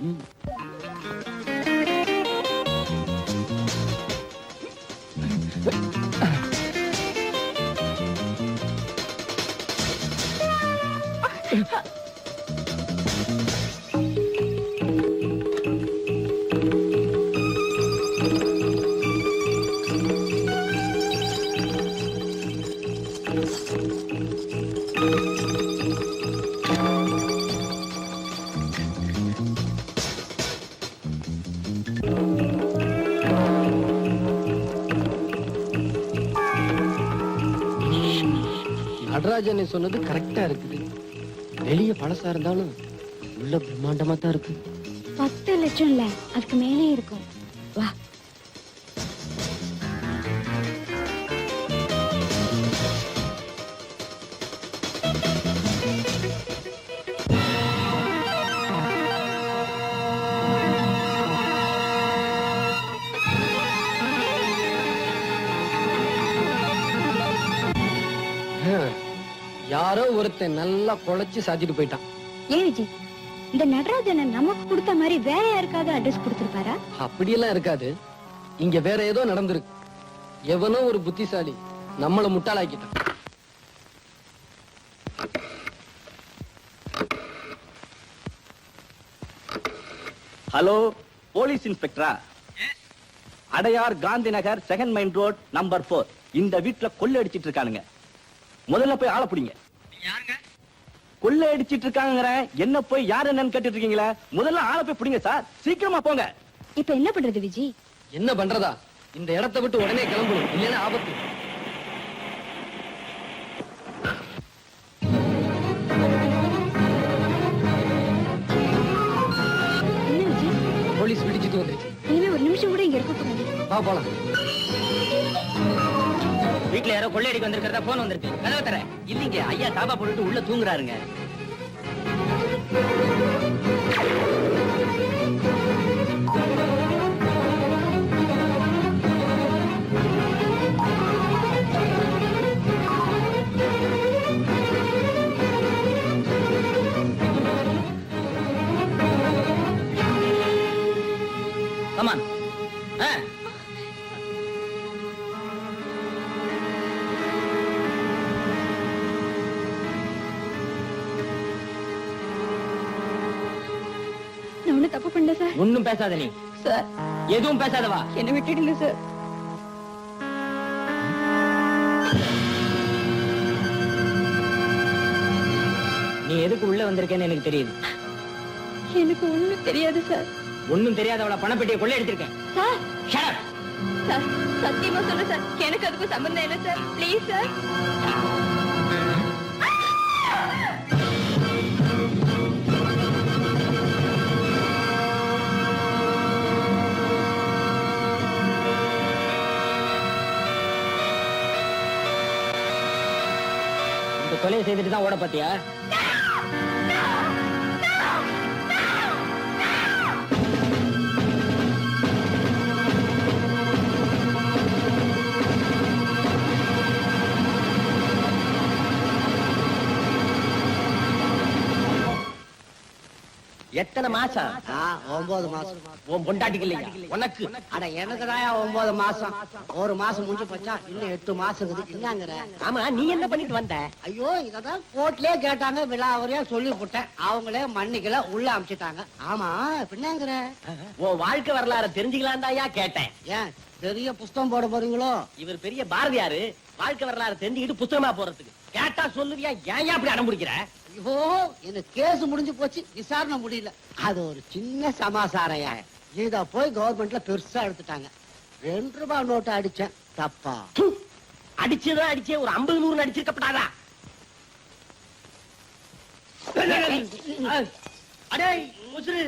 H: நடராஜன் சொன்னது கரெக்டா இருக்குது. வெளிய பழசா இருந்தாலும் உள்ள பிரம்மாண்டமா தான் இருக்கு.
I: 10 லட்சம் இல்ல, அதுக்கு மேலே இருக்கும். வா.
H: யாரோ ஒருத்தன் நல்லா குழைச்சு சாத்திட்டு போயிட்டான்.
I: ஏன் விஜய், இந்த நடராஜனை நமக்கு கொடுத்த மாதிரி வேற யாருக்காவது அட்ரஸ் கொடுத்திருப்பாரா?
H: அப்படியெல்லாம் இருக்காது. இங்க வேற ஏதோ நடந்திருக்கு. எவனோ ஒரு புத்திசாலி நம்மள முட்டாளாக்கிட்டான்.
J: ஹலோ, போலீஸ் இன்ஸ்பெக்டரா? Adyar Gandhi Nagar 2nd main road number 4. இந்த வீட்டுல கொள்ளை அடிச்சிட்டு இருக்கானுங்க. முதல்ல போய் ஆள புடிங்க. கொள்ளை அடிச்சிட்டு இருக்காங்க, என்ன போய் யார் என்னன்னு கேட்டுட்டு இருக்கீங்களா? முதல்ல ஆள போய் புடிங்க சார், சீக்கிரமா போங்க.
I: இப்ப என்ன பண்றது விஜய்?
H: என்ன பண்றதா? இந்த இடத்தை விட்டு உடனே கிளம்பணும், இல்லைன்னா ஆபத்து.
I: என்ன விஜய்?
H: போலீஸ் பிடிச்சிட்டு வந்துருச்சு.
I: இனிமே ஒரு நிமிஷம் கூட இங்க இருக்க கூடாது.
H: வா போலாம்.
D: வீட்டுல யாரோ கொள்ளையடிக்கு வந்திருக்கிறதா போன் வந்திருக்கு. கதவை தர. இல்லீங்க, ஐயா தாபா போட்டுட்டு உள்ள தூங்குறாருங்க. கமான்.
I: தப்பு பண்ணல சார்.
H: ஒண்ணும் பேசாத நீ
I: சார்
H: எதுவும் பேசாதவா.
I: என்ன விட்டுடுங்க சார்.
H: நீ எதுக்கு உள்ள வந்திருக்கேன்னு எனக்கு தெரியுது.
I: எனக்கு ஒண்ணும் தெரியாது சார்.
H: ஒண்ணும் தெரியாதவள பணப்பெட்டியை கொள்ளை எடுத்திருக்கேன்.
I: Sir
H: Shut up.
I: சார் சத்தியமா சொல்றேன் சார், எனக்கு அதுக்கும் சம்பந்தம் இல்லை சார். Please sir.
H: இந்த கொலையை செய்துட்டு தான் ஓட பாத்தியா? எத்தனை மாசம்?
G: 9 மாசம்.
H: உன் பொண்டாட்டிக்கு இல்லையா உனக்கு?
G: அட எனக்கு தான் 9 மாசம். ஒரு மாசம் முடிஞ்சு போச்சா, இன்னும் 8 மாசம் இருக்குது. என்னங்கிற?
H: ஆமா, நீ என்ன பண்ணிட்டு வந்த?
G: ஐயோ, இததான் கோர்ட்லயே கேட்டாங்க, விழாவறியா சொல்லி போட்டேன். அவங்களே மன்னிக்கல, உள்ள அமிச்சிட்டாங்க. ஆமா, பின்னாங்கிற?
H: உன் வாழ்க்கை வரலாறு தெரிஞ்சுக்கலாம் தாயா கேட்டேன்.
G: ஏன் பெரிய புஸ்தகம் போட போறீங்களோ?
H: இவர் பெரிய பாரதியாரு, வாழ்க்கை வரலாறு தெரிஞ்சுக்கிட்டு புத்தகமா போறதுக்கு. கேட்டா சொல்லுவியா? ஏன் அப்படி அடம் பிடிக்கிற?
G: ஐயோ, எனக்கு கேஸ் முடிஞ்சு போச்சு, விசாரணை முடியல. அது ஒரு சின்ன சமாசாரையா. இத போய் கவர்மெண்ட்ல பெருசா எடுத்துட்டாங்க. 2 ரூபாய் நோட்டு அடிச்சேன், தப்பா?
H: அடிச்சதா அடிச்சே ஒரு 50-100 அடிச்சிருக்கப்படாதா? அடே முசுரு,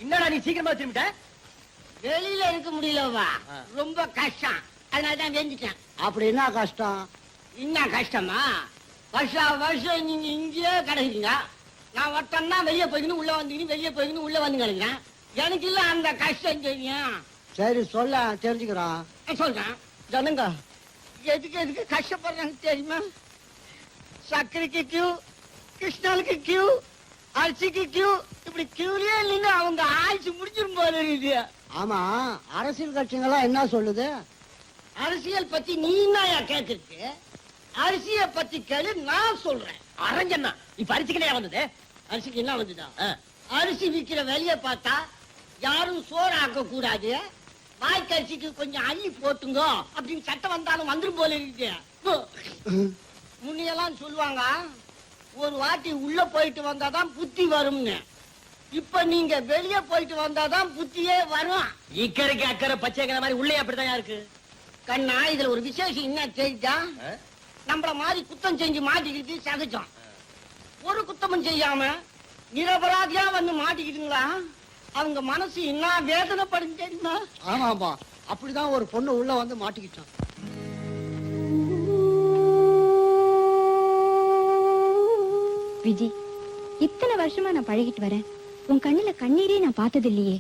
H: என்னடா நீ சீக்கிரமா திரும்பிட்ட?
G: வெளியில இருக்க முடியலவா, ரொம்ப கஷ்டம், அதனாலதான் வெஞ்சிட்டேன். அப்படி என்ன கஷ்டம்?
K: என்ன கஷ்டமா? வருஷம் நீங்க இங்கேயே கிடைக்கிறீங்க. நான் ஒருத்தன்னா வெளியே போய்க்கணும் உள்ள வந்துக்கணும், வெளியே போய்க்கணும் உள்ள வந்து கிடைக்கிறேன். எனக்கு இல்ல அந்த கஷ்டம் தெரியும்.
G: சரி சொல்ல, தெரிஞ்சுக்கிறோம்.
K: சொல்றேன். ஜனங்க எதுக்கு கஷ்டப்படுறாங்க தெரியுமா? சர்க்கரைக்கு கியூ, கிருஷ்ணனுக்கு கியூ, அரிசிக்கு கியூ, இப்படி கியூலயே இல்லைன்னு அவங்க ஆயுசு முடிச்சிரும் போல இருக்குது.
G: ஆமா, அரசியல் கட்சிங்கெல்லாம் என்ன சொல்லுது?
K: அரசியல் பத்தி நீ என்னயா கேக்குறது? அரிசிய பத்தி கேளு, நான் சொல்றேன்.
H: அரஞ்சன்னா இப்ப அரிசிக்கலையா வந்தது?
K: அரிசிக்கு என்ன வந்துதா? அரிசி விக்கிற வெளிய பார்த்தா யாரும் சோறு ஆக்க கூடாது, வாய்க்கரிசிக்கு கொஞ்சம் அள்ளி போட்டுங்க அப்படின்னு சட்டம் வந்தாலும் வந்துரும் போல இருக்குது. முன்னையெல்லாம் சொல்லுவாங்க, ஒரு வாட்டி உள்ள போயிட்டு வந்தாதான் புத்தி வரும்னு. இப்ப நீங்க வெளியே போயிட்டு வந்தாதான் புத்தியே வரும்.
H: இக்கரைக்கு அக்கறை பச்சைக்கிற மாதிரி உள்ளே அப்படிதான் இருக்கு.
K: கண்ணா, இதுல ஒரு விசேஷம் என்ன தெரியுதா? நம்மள மாதிரி குத்தம் செஞ்சு மாட்டிக்கிட்டு சகஜம். ஒரு குத்தமும் செய்யாம நிரபராதியா வந்து மாட்டிக்கிட்டுங்களா, அவங்க மனசு என்ன வேதனைப்படும் தெரியுமா?
G: ஆமா ஆமா, அப்படிதான் ஒரு பொண்ணு உள்ள வந்து மாட்டிக்கிட்டான்.
I: விஜி, இத்தனை வருஷமா நான் பழகிட்டு வரேன், உன் கண்ணுல கண்ணீரே நான் பார்த்தது இல்லையே.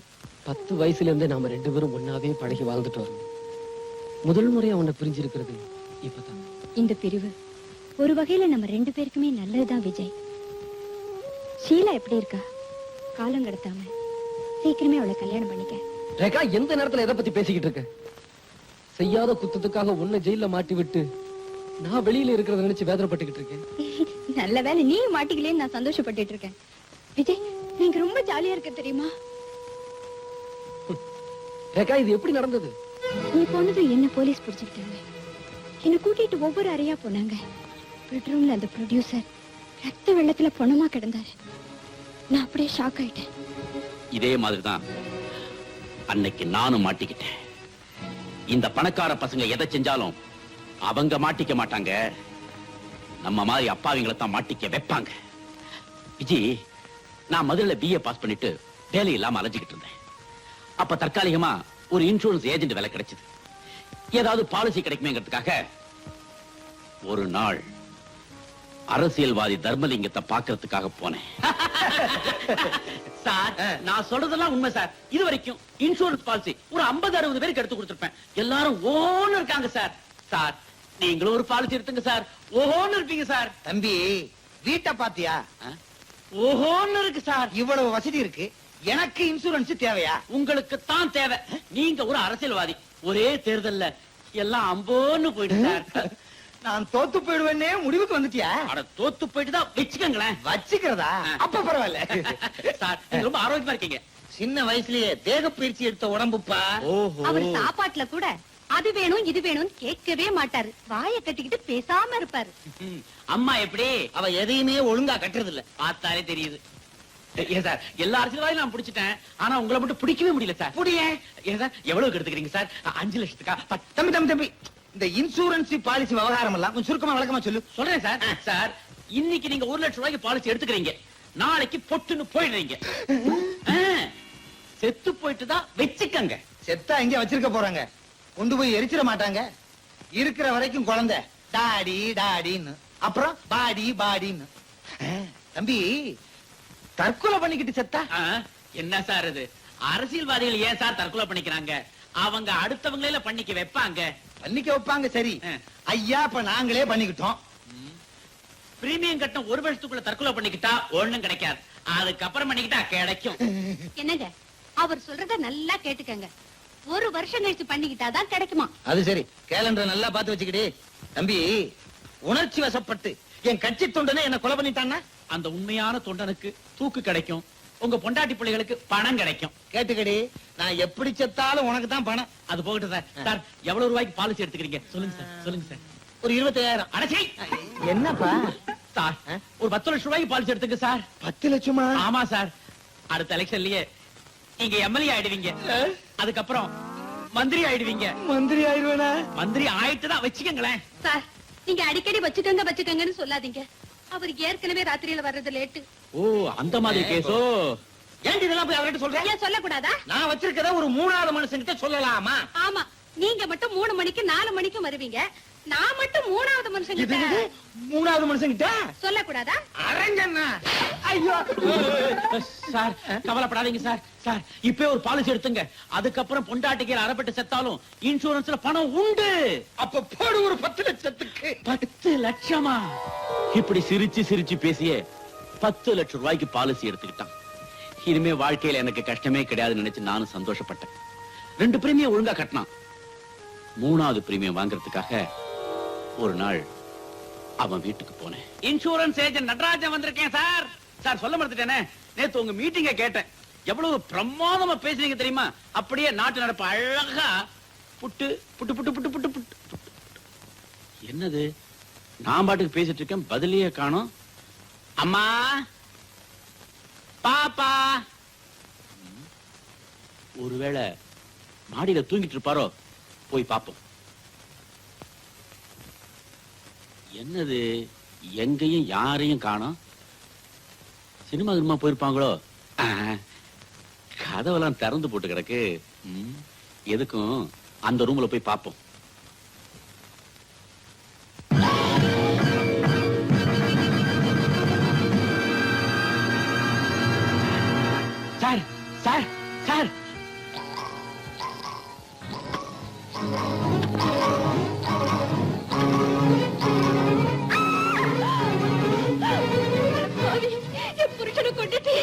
H: 10 வயசுல இருந்தே நாம 2 பேரும் ஒன்னாவே பழகி வாழ்ந்துட்டு வரோம். முதல் முறையா உன்னை பிரிஞ்சிருக்கிறது இப்பதான்.
I: இந்த பிரிவு ஒரு வகையில நம்ம 2 பேருக்குமே நல்லதுதான் விஜய். ஷீலா எப்படி இருக்கா? காலம் கடத்தாம சீக்கிரமே அவளை கல்யாணம் பண்ணிக்க.
H: ரேகா, எந்த நேரத்துல எதை பத்தி பேசிக்கிட்டு இருக்க? செய்யாத குத்தத்துக்காக உன்னை ஜெயில மாட்டி விட்டு நான் வெளியில இருக்கிறத நினைச்சு வேதனைப்பட்டுக்கிட்டு இருக்கேன்.
I: நல்ல வேலை நீ மாட்டிக்கலேன்னு நான் சந்தோஷப்பட்டுட்டு இருக்கேன். விஜய், நீங்க ரொம்ப ஜாலியா இருக்க தெரியுமா?
H: ரேகா, இது எப்படி நடந்தது?
I: நீ போனது என்ன போலீஸ் பிடிச்சுக்கிட்டாங்க. என்ன கூட்டிட்டு ஒவ்வொரு அறையா போனாங்க. பெட்ரூம்ல அந்த ப்ரொடியூசர் ரத்த வெள்ளத்துல பொணமா கிடந்தாரு. நான் அப்படியே ஷாக் ஆயிட்டேன்.
E: இதே மாதிரிதான் அன்னைக்கு நானும் மாட்டிக்கிட்டேன். இந்த பணக்கார பசங்க எதை செஞ்சாலும் அவங்க மாட்டிக்க மாட்டாங்க, நம்ம மாதிரி அப்பாவிங்களை தான் மாட்டிக்க வைப்பாங்க. விஜி, நான் மதுரையில BA பாஸ் பண்ணிட்டு வேலை இல்லாம அலைஞ்சுக்கிட்டு இருந்தேன். அப்ப தற்காலிகமா ஒரு இன்சூரன்ஸ் ஏஜென்ட் வேலை கிடைச்சது. ஏதாவது பாலிசி கிடைக்குமேங்கிறதுக்காக ஒரு நாள் அரசியல்வாதி தர்மலிங்கத்தை பாக்குறதுக்காக போனேன். சார், நான் சொல்றதெல்லாம் உண்மை சார். இது வரைக்கும் இன்சூரன்ஸ் பாலிசி ஒரு 50-60 பேருக்கு எடுத்து கொடுத்திருப்பேன். எல்லாரும் ஓன்னு இருக்காங்க சார். சார், நீங்களும் ஒரு பாலிசி எடுத்துங்க சார், ஓஹோன்னு இருப்பீங்க சார்.
G: தம்பி, வீட்டை பாத்தியா?
E: ஓஹோன்னு இருக்கு சார்.
G: இவ்வளவு வசதி இருக்கு, எனக்கு இன்சூரன்ஸ் தேவையா?
E: உங்களுக்கு தான் தேவை. நீங்க ஒரு அரசியல்வாதி. ஒரே தேர்தல்ல எல்லாம் அம்போன்னு போயிட்டு சார்.
G: நான் தோத்து போயிடுவேன்னே முடிவுக்கு வந்துட்டியா?
E: அட, தோத்து போயிட்டு தான் வச்சுக்கங்களேன்.
G: வச்சுக்கிறதா? அப்ப பரவாயில்ல.
E: சார், நீங்க ரொம்ப ஆரோக்கியமா இருக்கீங்க.
K: சின்ன வயசுலயே தேக பயிற்சி எடுத்த உடம்புப்பா.
L: அவர் சாப்பாட்டுல கூட அது வேணும் இது வேணும் கேட்கவே மாட்டாரு. வாயை கட்டிக்கிட்டு பேசாம இருப்பாரு.
E: அம்மா எப்படி?
K: அவ எதையுமே ஒழுங்கா கட்டுறது இல்ல.
E: பார்த்தாலே தெரியுது. ஏன் சார், எல்லா அரசியல்வாதியும் நான் பிடிச்சிட்டேன். ஆனா உங்களை மட்டும் பிடிக்கவே முடியல சார். ஏன் சார், எவ்வளவு எடுத்துக்கிறீங்க சார்? 5 லட்சத்துக்கா?
K: தம்பி இந்த இன்சூரன்ஸ் பாலிசி விவகாரம் எல்லாம் கொஞ்சம் சுருக்கமா விளக்கமா சொல்லு.
E: சொல்றேன் சார். சார், இன்னைக்கு நீங்க 1 லட்சம் ரூபாய்க்கு பாலிசி எடுத்துக்கிறீங்க. நாளைக்கு பொட்டுன்னு போயிடுறீங்க. செத்து போயிட்டு தான் வச்சுக்கங்க.
K: செத்தா எங்க வச்சிருக்க போறாங்க? கொண்டு போய் எரிச்சிட மாட்டாங்க. இருக்கிற வரைக்கும் குழந்தை டாடி டாடின்னு, அப்புறம் பாடி பாடின்னு. தம்பி, தற்கொலை பண்ணிக்கிட்டு செத்தா
E: என்ன சார் இது? அரசியல்வாதிகள் ஏன் சார் தற்கொலை பண்ணிக்கிறாங்க? அவங்க அடுத்தவங்களே பண்ணிக்க வைப்பாங்க.
K: பண்ணிக்க வைப்பாங்க சரி. ஐயா, இப்ப நாங்களே பண்ணிக்கிட்டோம்.
E: பிரீமியம் கட்டம் 1 வருஷத்துக்குள்ள தற்கொலை பண்ணிக்கிட்டா ஒண்ணும் கிடைக்காது. அதுக்கப்புறம் பண்ணிக்கிட்டா கிடைக்கும்.
L: என்னங்க, அவர் சொல்றத நல்லா கேட்டுக்கங்க. 1 வருஷம் கழிச்சு பண்ணிக்கிட்டாதான் கிடைக்குமா?
K: அது சரி, கேலண்டர் நல்லா பார்த்து வச்சுக்கிட்டே. தம்பி, உணர்ச்சி வசப்பட்டு என் கட்சி தொண்டனை என்ன கொலை பண்ணிட்டான்னா
E: அந்த உண்மையான தொண்டனுக்கு தூக்கு கிடைக்கும். உங்க பொண்டாட்டி பிள்ளைகளுக்கு பணம் கிடைக்கும்.
K: கேட்டுக்கடி, நான் எப்படி செத்தாலும் உனக்கு தான் பணம்.
E: அது போகட்டும் சார். சார், எவ்வளவு ரூபாய்க்கு பாலிசி எடுத்துக்கிறீங்க? சொல்லுங்க சார், சொல்லுங்க சார்.
K: ஒரு 25,000.
E: அடச்சை,
K: என்னப்பா
E: சார், ஒரு 10 லட்சம் ரூபாய்க்கு பாலிசி எடுத்துங்க சார்.
K: 10 லட்சமா?
E: ஆமா சார். அடுத்த எலெக்ஷன்லயே நீங்க எம்எல்ஏ ஆயிடுவீங்க. அதுக்கப்புறம் மந்திரி ஆயிடுவீங்க.
K: மந்திரி ஆயிடுவேனா?
E: மந்திரி ஆயிட்டு தான் வச்சுக்கங்களேன்.
L: சார், நீங்க அடிக்கடி வச்சுக்கங்கன்னு சொல்லாதீங்க. அவர் ஏற்கனவே ராத்திரியில வர்றது லேட்டு.
E: ஓ, அந்த மாதிரி கேஸோ?
K: ஏன் இதெல்லாம் போய் அவர்கிட்ட சொல்றேன்?
L: ஏன் சொல்லக்கூடாதா?
K: நான் வச்சிருக்கத ஒரு 3வது மனுஷன்கிட்ட சொல்லலாமா?
L: ஆமா, நீங்க மட்டும் 3 மணிக்கு 4 மணிக்கு வருவீங்க. நான் மட்டும் 3வது மனுஷங்கிட்ட
K: 3வது மனுஷன்கிட்ட
L: சொல்லக்கூடாதா?
K: அரஞ்சண்ணா, ஐயோ
E: சார், கவலைப்படாதீங்க சார். சார், இப்பவே ஒரு பாலிசி எடுத்துங்க. அதுக்கப்புறம் பொண்டாட்டிக்கு அறப்பட்டு செத்தாலும் இன்சூரன்ஸ்ல பணம் உண்டு.
K: அப்ப போடு ஒரு 10 லட்சத்துக்கு.
E: 10 லட்சமா? இப்படி சிரிச்சு சிரிச்சு பேசியே 10 லட்சம் ரூபாய்க்கு பாலிசி எடுத்துக்கிட்டான். இனிமே வாழ்க்கையில எனக்கு கஷ்டமே கிடையாதுன்னு நினைச்சு நானும் சந்தோஷப்பட்டேன். 2 பிரீமியம் ஒழுங்கா கட்டினான். 3வது பிரீமியம் வாங்குறதுக்காக ஒரு நாள் அவன் வீட்டுக்கு போனேன். இன்சூரன்ஸ் ஏஜென்ட் நடராஜன் வந்திருக்கேன் சார். சார், சொல்ல மறந்துட்டேனே, நேத்து உங்க மீட்டிங்க கேட்டேன். எவ்வளவு பிரமாதமா பேசுறீங்க தெரியுமா? அப்படியே நாட்டு நடப்பு அழகா புட்டு புட்டு புட்டு புட்டு புட்டு புட்டு. என்னது, நான் பாட்டுக்கு பேசிட்டு இருக்கேன், பதிலையே காணோம். அம்மா, பாப்பா. ஒருவேளை மாடியில தூங்கிட்டு இருப்பாரோ? போய் பாப்போம். என்னது, எங்கேயும் யாரையும் காணோம். சினிமா கினிமா போயிருப்பாங்களோ? கதவெல்லாம் திறந்து போட்டு கிடக்கு. எதுக்கும் அந்த ரூம்ல போய் பாப்போம். சார், சார், சார்,
L: என் புருஷனை கொண்டுட்டு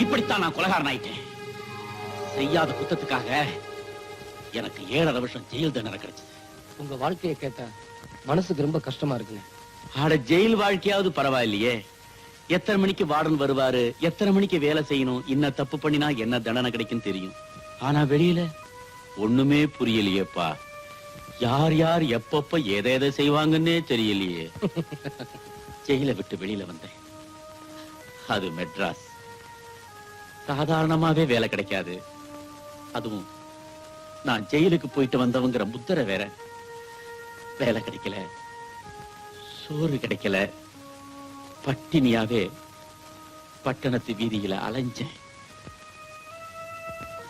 E: இப்படித்தான் நான் கொலைகாரன் ஆயிட்டேன். செய்யாத குத்தத்துக்காக எனக்கு 7.5 வருஷம் ஜெயில் தண்டனை கிடைச்சது.
H: உங்க வாழ்க்கையை கேட்டா மனசுக்கு ரொம்ப கஷ்டமா இருக்குங்க.
E: ஆட, ஜெயில் வாழ்க்கையாவது பரவாயில்லையே. எத்தனை மணிக்கு வார்டன் வருவாரு, எத்தனை மணிக்கு வேலை செய்யணும், என்ன தப்பு பண்ணினா என்ன தண்டனை கிடைக்கும் தெரியும். ஆனா வெளியில ஒண்ணுமே புரியலையேப்பா. யார் யார் எப்பப்ப எதை செய்வாங்கன்னே தெரியலையே. ஜெயில விட்டு வெளியில வந்தேன். அது மெட்ராஸ். சாதாரணமாவே வேலை கிடைக்காது. அதுவும் நான் ஜெயிலுக்கு போயிட்டு வந்தவங்கிற முத்திரை வேற. வேலை கிடைக்கல, சோறு கிடைக்கல, பட்டினியாவே பட்டணத்து வீதியில அலைஞ்சேன்.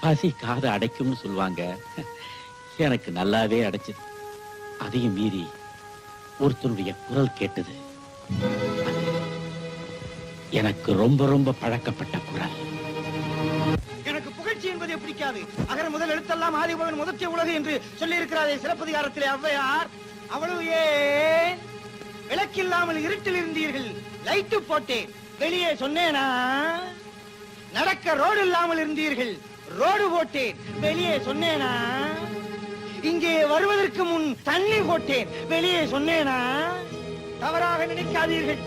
E: பசி காதை அடைக்கும்னு சொல்லுவாங்க. எனக்கு நல்லாவே அடைச்சது. அதையும் மீறி ஒருத்தருடைய குரல் கேட்டது. எனக்கு ரொம்ப ரொம்ப பழக்கப்பட்ட குரல்.
K: எனக்கு புகழ்ச்சி என்பதை பிடிக்காது. அகர முதல் எழுத்தெல்லாம் ஆதிபகன் முதற்கே உலகு என்று சொல்லி இருக்கிறாரே சிலப்பதிகாரத்திலே ஔவையார். அவ்வளவு ஏன் விளக்கில்லாமல் இருட்டில் இருந்தீர்கள், லைட்டு போட்டேன், வெளியே சொன்னேனா? நடக்க ரோடு இல்லாமல் இருந்தீர்கள், ரோடு போட்டேன், வெளியே சொன்னேனா? இங்கே வருவதற்கு முன் தண்ணி போட்டேன், வெளியே சொன்னேனா? தவறாக நினைக்காதீர்கள்.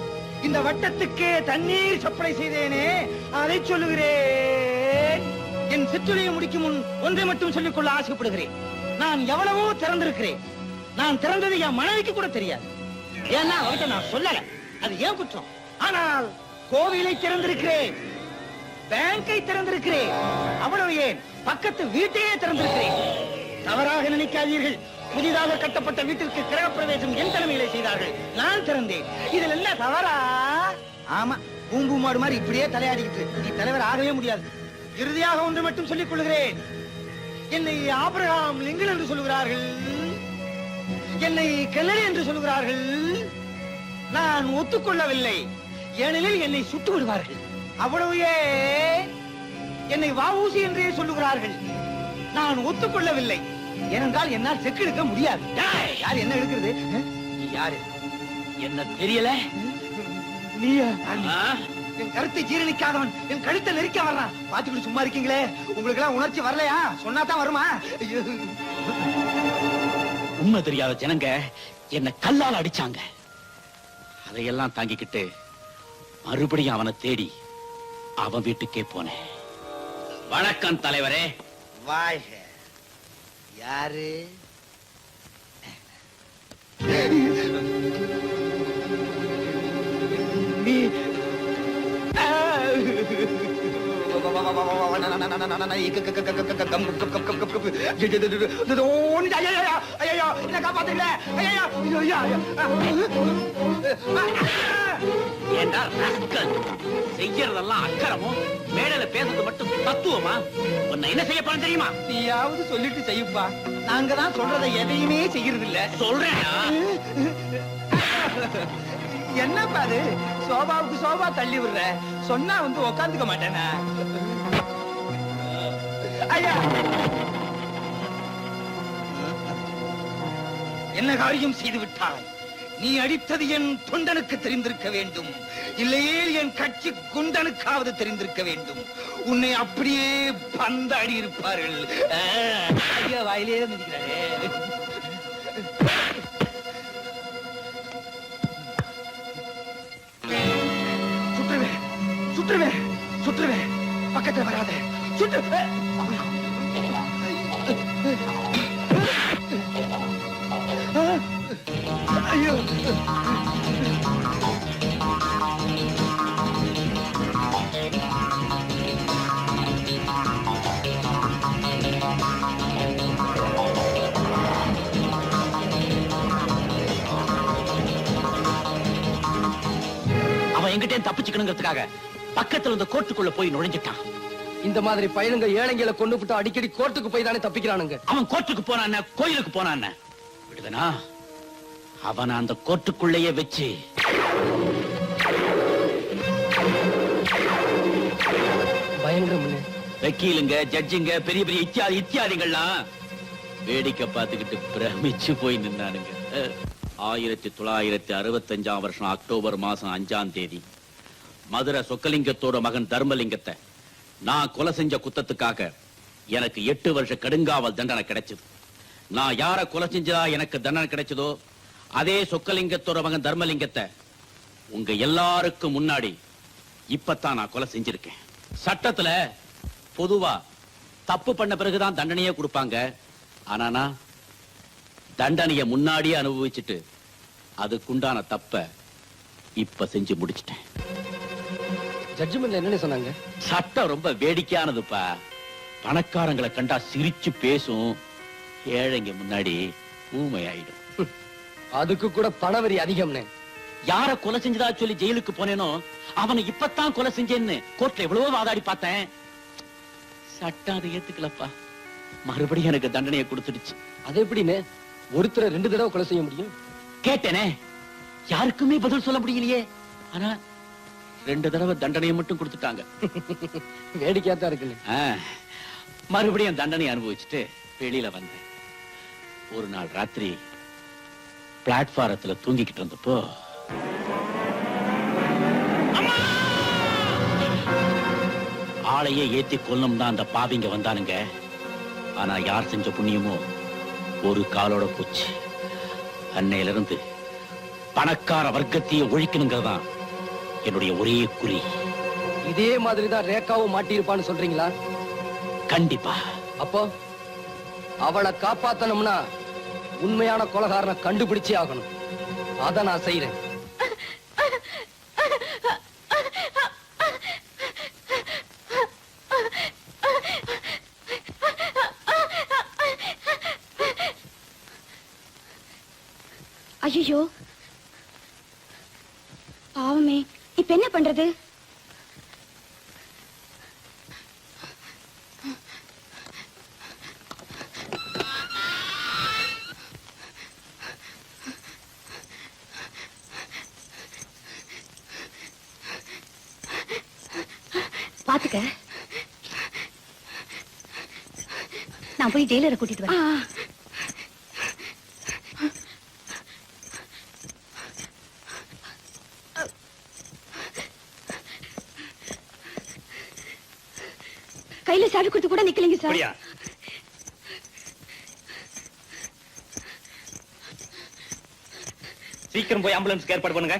K: இந்த வட்டத்துக்கு தண்ணீர் சப்ளை செய்தேனே, அதை சொல்லுகிறேன். என் சிற்றுரையை முடிக்கும் முன் ஒன்றை மட்டும் சொல்லிக்கொள்ள ஆசைப்படுகிறேன். நான் எவ்வளவோ திறந்திருக்கிறேன். நான் திறந்தது என் மனைவிக்கு கூட தெரியாது. ஏன்னா அவர்கிட்ட நான் சொல்லல, அது ஏன் குற்றம். ஆனால் கோவிலை திறந்திருக்கிறேன், பேங்கை திறந்திருக்கிறேன், அவ்வளவு ஏன் பக்கத்து வீட்டையே திறந்திருக்கிறேன். தவறாக நினைக்காதீர்கள். புதிதாக கட்டப்பட்ட வீட்டிற்கு கிரகப்பிரவேசம் என் தலைமையிலே செய்தார்கள், நான் திறந்தேன். இதில் என்ன தவறா? ஆமா, பூம்பு மாடு மாதிரி இப்படியே தலையாடிக்கிட்டு நீ தலைவர் ஆகவே முடியாது. இறுதியாக ஒன்று மட்டும் சொல்லிக் கொள்கிறேன். என்னை ஆபிரகாம் லிங்கன் என்று சொல்லுகிறார்கள், என்னை கெல்லரி என்று சொல்லுகிறார்கள். நான் ஒத்துக்கொள்ளவில்லை, ஏனெனில் என்னை சுட்டு விடுவார்கள். அவ்வளவு என்னை வஉசி என்றே சொல்லுகிறார்கள். நான் ஒத்துக்கொள்ளவில்லை, ஏனென்றால் என்னால் செக்கு எடுக்க முடியாது. யார் என்ன எடுக்கிறது? நீ யாரு?
E: என்ன தெரியல?
K: நீயா? என் கருத்தை ஜீரணிக்காதவன் என் கழுத்தை நெரிக்க வர்றான். பாத்துக்கிட்டு சும்மா இருக்கீங்களே, உங்களுக்கு எல்லாம் உணர்ச்சி வரலையா? சொன்னாதான் வருமா?
E: உண்மை தெரியாத ஜனங்க என்ன கல்லால் அடிச்சாங்க. அதையெல்லாம் தாங்கிக்கிட்டு மறுபடியும் அவனை தேடி அவன் வீட்டுக்கே போனேன். வணக்கம் தலைவரே.
K: வாழ்க. யாரு? நீ
E: செய்யறதெல்லாம் அக்கறமும், மேடையில பேசுறது மட்டும் தத்துவமா? உன்னை என்ன செய்ய போறேன் தெரியுமா?
K: நீயாவது சொல்லிட்டு செய்யுப்பா. நாங்க தான் சொல்றதை எதையுமே செய்யறது இல்ல.
E: சொல்றேன்.
K: என்னப்பா அது? சோபாவுக்கு சோபா தள்ளி விடுற, சொன்னா வந்து உக்காந்துக்க மாட்டேனா? ஐயா, என்ன காரியம் செய்து விட்டாய்? நீ அடித்தது என் தொண்டனுக்கு தெரிந்திருக்க வேண்டும், இல்லையே என் கட்சி குண்டனுக்காவது தெரிந்திருக்க வேண்டும். உன்னை அப்படியே பந்தாடி இருப்பார்கள். ஐயா, வாயிலே மிதிக்கிறாரே. சுற்றுவேன், சுற்றுவேன், பக்கத்துல வராத. சுற்றுவேன். ஐயோ,
E: அவன் எங்கிட்டே தப்பிச்சுக்கணுங்கிறதுக்காக பக்கத்துல இருந்த கோர்ட்டுக்குள்ள போய் நுழைஞ்சிட்டான்.
H: இந்த மாதிரி பையனுங்க ஏழைங்களை கொண்டு விட்டு அடிக்கடி கோர்ட்டுக்கு போய் தானே தப்பிக்கிறானுங்க.
E: அவன் கோர்ட்டுக்கு போனான், கோயிலுக்கு போனான். விடுதனா அவன் அந்த கோர்ட்டுக்குள்ளேயே வச்சு
H: பயங்கரம்.
E: வக்கீலுங்க, ஜட்ஜுங்க, பெரிய பெரிய இத்தியாதிகள்லாம் வேடிக்கை பார்த்துக்கிட்டு பிரமிச்சு போய் நின்னானுங்க. 1965 வருஷம் அக்டோபர் மாசம் 5ஆம் தேதி மதுரை சொக்கலிங்கத்தோட மகன் தர்மலிங்கத்தை நான் கொலை செஞ்ச குத்தத்துக்காக எனக்கு 8 வருஷ கடுங்காவல் தண்டனை கிடைச்சது. நான் யார கொலை செஞ்சதா எனக்கு தண்டனை கிடைச்சதோ அதே சொக்கலிங்கத்தோட மகன் தர்மலிங்கத்தை உங்க எல்லாருக்கும் முன்னாடி இப்பத்தான் நான் கொலை செஞ்சிருக்கேன். சட்டத்துல பொதுவா தப்பு பண்ண பிறகுதான் தண்டனையே கொடுப்பாங்க. ஆனா நான் தண்டனைய முன்னாடியே அனுபவிச்சுட்டு அதுக்குண்டான தப்ப இப்ப செஞ்சு முடிச்சிட்டேன்.
H: ஜட்ஜ்மெண்ட்ல என்ன சொன்னாங்க?
E: சட்டம் ரொம்ப வேடிக்கையானதுப்பா. பணக்காரங்களை கண்டா சிரிச்சு பேசும், ஏழைங்க முன்னாடி ஊமையாயிடும்.
H: அதுக்கு கூட பணவரி அதிகம்னே.
E: யார கொலை செஞ்சதா சொல்லி ஜெயிலுக்கு போனேனோ அவனை இப்பத்தான் கொலை செஞ்சேன்னு கோர்ட்ல எவ்வளவோ வாதாடி பார்த்தேன். சட்டம் அதை ஏத்துக்கலப்பா. மறுபடியும் எனக்கு தண்டனையை கொடுத்துடுச்சு.
H: அது எப்படின்னு ஒருத்தரை 2 தடவை கொலை செய்ய முடியும்?
E: கேட்டேனே, யாருக்குமே பதில் சொல்ல முடியலையே. ஆனா 2 தடவை தண்டனையை மட்டும் கொடுத்துட்டாங்க.
H: வேடிக்கையாத்தான் இருக்குல்ல.
E: மறுபடியும் தண்டனை அனுபவிச்சுட்டு வெளியில வந்தேன். ஒரு நாள் ராத்திரி பிளாட்பாரத்துல தூங்கிக்கிட்டு இருந்தப்போ ஆளையே ஏத்தி கொல்லும் தான் அந்த பாவிங்க வந்தானுங்க. ஆனா யார் செஞ்ச புண்ணியமோ ஒரு காலோட போச்சு. அன்னையில இருந்து பணக்கார வர்க்கத்தையே ஒழிக்கணுங்கிறதான் என்னுடைய ஒரே குறி.
H: இதே மாதிரிதான் ரேகாவும் மாட்டியிருப்பான்னு சொல்றீங்களா?
E: கண்டிப்பா.
H: அப்போ அவளை காப்பாத்தணும்னா உண்மையான கொலைகாரனை கண்டுபிடிச்சே ஆகணும். அத நான் செய்யறேன்.
I: ஐயோ, பாவமே, இப்ப என்ன பண்றது?
L: பாத்துக்க, நான் போய் டெய்லரை கூட்டிட்டு வரேன்.
I: கையில சாவி கொடுத்து கூட நிக்கலைங்க சார்.
J: சீக்கிரம் போய் ஆம்புலன்ஸ் ஏற்பாடு பண்ணுங்க.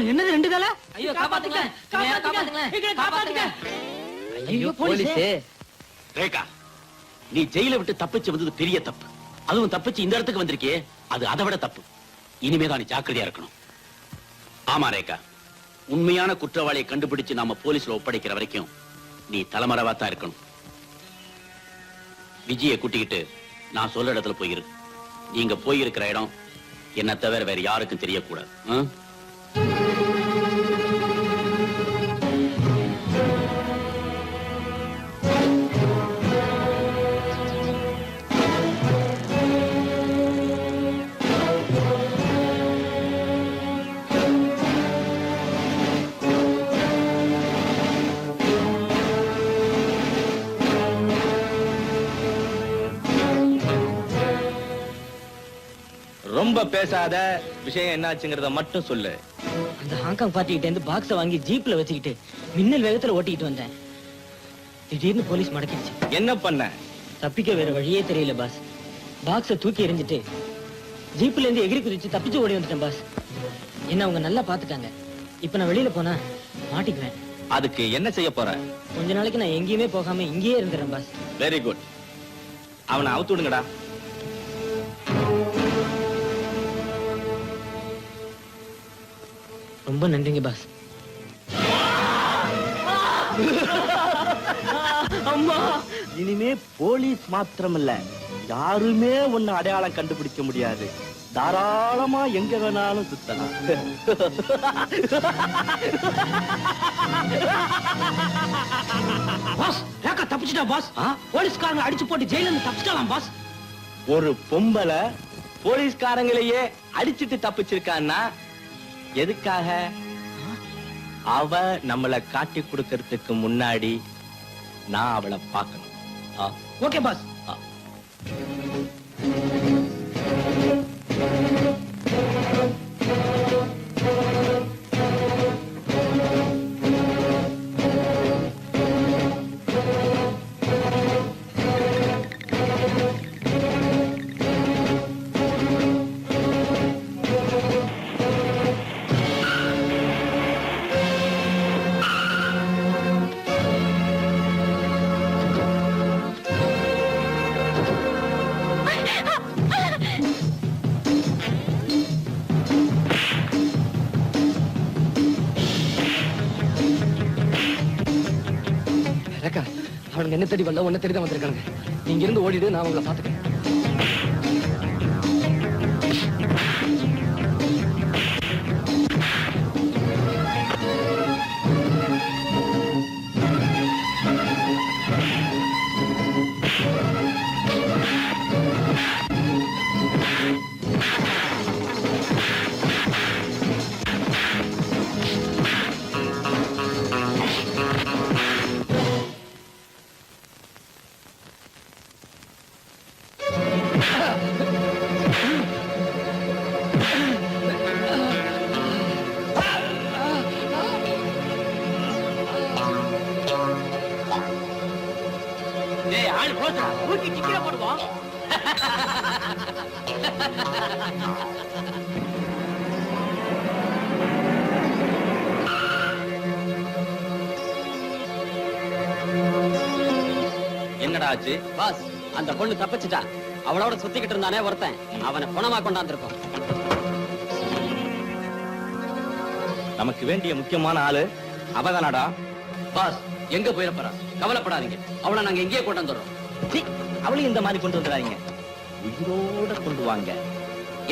D: என்னது ரெண்டு தலை?
H: ஐயோ, காப்பாத்துங்களேன்.
D: காப்பாத்துங்க.
H: ஐயோ, போலீஸே.
E: ரேகா, நீ ஜெயில விட்டு தப்பிச்சு வந்தது பெரிய தப்பு. அதுவும் தப்பிச்சு இந்த இடத்துக்கு வந்திருக்கே, அது அதை விட தப்பு. இனிமேதான் நீ ஜாக்கிரதையா இருக்கணும். ஆமா ரேகா, உண்மையான குற்றவாளியை கண்டுபிடிச்சு நாம போலீஸ்ல ஒப்படைக்கிற வரைக்கும் நீ தலைமறைவா தான் இருக்கணும். விஜயை கூட்டிக்கிட்டு நான் சொல்ற இடத்துல போயிரு. நீங்க போயிருக்கிற இடம் என்ன தவிர வேற யாருக்கும் தெரியக்கூடாது.
J: ரொம்ப பேசாத, விஷயம் என்னாச்சுங்கிறத மட்டும் சொல்லு.
D: அந்த ஹாங்காங் பார்ட்டிகிட்ட இருந்து பாக்ஸ வாங்கி ஜீப்ல வச்சுக்கிட்டு மின்னல் வேகத்துல ஓட்டிக்கிட்டு வந்தேன். திடீர்னு போலீஸ் மடக்கிடுச்சு.
J: என்ன பண்ண?
D: தப்பிக்க வேற வழியே தெரியல பாஸ். பாக்ஸ தூக்கி எறிஞ்சிட்டு ஜீப்ல இருந்து எகிரி குதிச்சு தப்பிச்சு ஓடி வந்துட்டேன் பாஸ். என்ன அவங்க நல்லா பாத்துட்டாங்க. இப்ப நான் வெளியில போனா மாட்டிக்குவேன்.
J: அதுக்கு என்ன செய்ய போற?
D: கொஞ்ச நாளைக்கு நான் எங்கேயுமே போகாம இங்கேயே இருந்துறேன் பாஸ்.
J: Very good. அவனை அவுத்து விடுங்கடா.
D: ரொம்ப நன்றிங்க பாஸ்.
J: அம்மா, இனிமே போலீஸ் மாத்திரமில்ல, யாருமே உன்னை அடையாளம் கண்டுபிடிக்க முடியாது. தாராளமா எங்க வேணாலும் சுத்தலாம்.
D: பாஸ், ரேகா தப்பிச்சிட்டா பாஸ். போலீஸ்காரங்க அடிச்சு போட்டு ஜெயில இருந்து தப்பிச்சிட்டாலாம் பாஸ்.
J: ஒரு பொம்பளை போலீஸ்காரங்களையே அடிச்சிட்டு தப்பிச்சிருக்கான்னா எதுக்காக? அவ நம்மளை காட்டி கொடுக்கறதுக்கு முன்னாடி நான் அவளை பார்க்கணும்.
D: Okay pass.
H: ரேகா அவனுங்க என்ன தேடி வரல உன்னை தேடி தான் வந்திருக்காங்க. நீங்க இருந்து ஓடிடு, நான் உங்களை பாத்துக்கிறேன்.
J: என்னடா ஆச்சு?
C: பாஸ், அந்த பொண்ணு தப்பிச்சுட்டா. அவளோட சுத்திக்கிட்டு இருந்தானே ஒருத்தன், அவனை பணமா கொண்டாந்துருக்கோம்.
J: நமக்கு வேண்டிய முக்கியமான ஆளு அவதானடா.
C: பாஸ், எங்க போயிடப்பறா? கவலைப்படாதீங்க, அவளை நாங்க எங்கேயே கொண்டு வந்துடுறோம்.
J: அவளையும் இந்த மாதிரி கொண்டு வந்துடாதீங்க, உயிரோட கொண்டு வாங்க.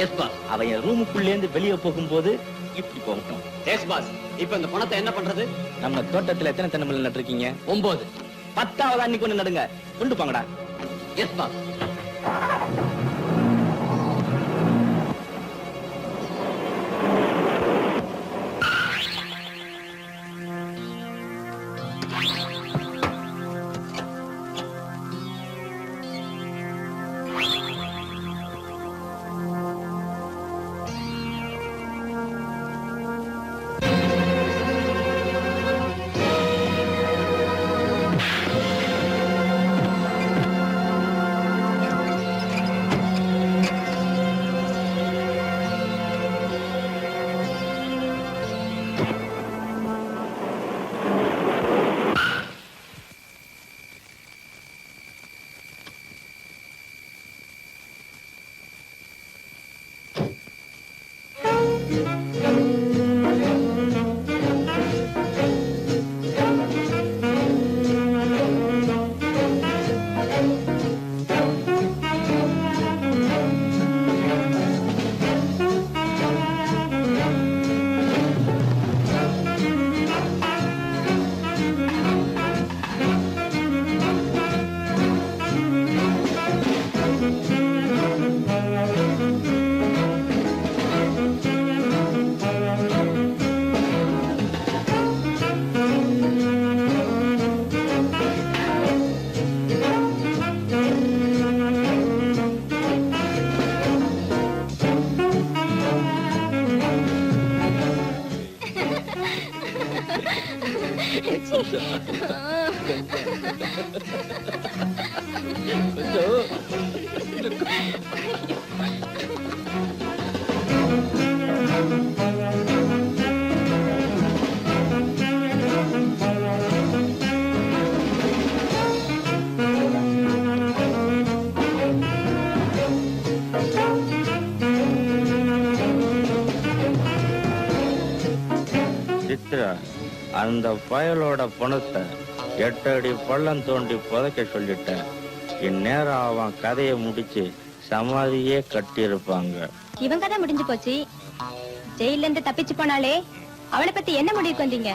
C: Yes boss.
J: அவன் என் ரூமுக்குள்ளே இருந்து வெளியே போகும்போது இப்படி போகட்டும்.
C: Yes boss. இப்ப இந்த பணத்தை என்ன பண்றது?
J: நம்ம தோட்டத்துல எத்தனை தென்னமரம் நட்டுருக்கீங்க?
C: 9.
J: 10வது அன்னைக்கு ஒண்ணு நடுங்க, கொண்டு போங்கடா.
C: Yes boss.
J: அந்த பயலோட பணத்தை 8 அடி பள்ளம் தோண்டி புதைக்க சொல்லிட்டேன். இந்நேரம் அவன் கதையை முடிச்சு சமாதியே கட்டியிருப்பாங்க.
I: இவன் கதை முடிஞ்சு போச்சு. ஜெயில இருந்து தப்பிச்சு போனாலே அவளை பத்தி என்ன முடிவுக்கு வந்தீங்க?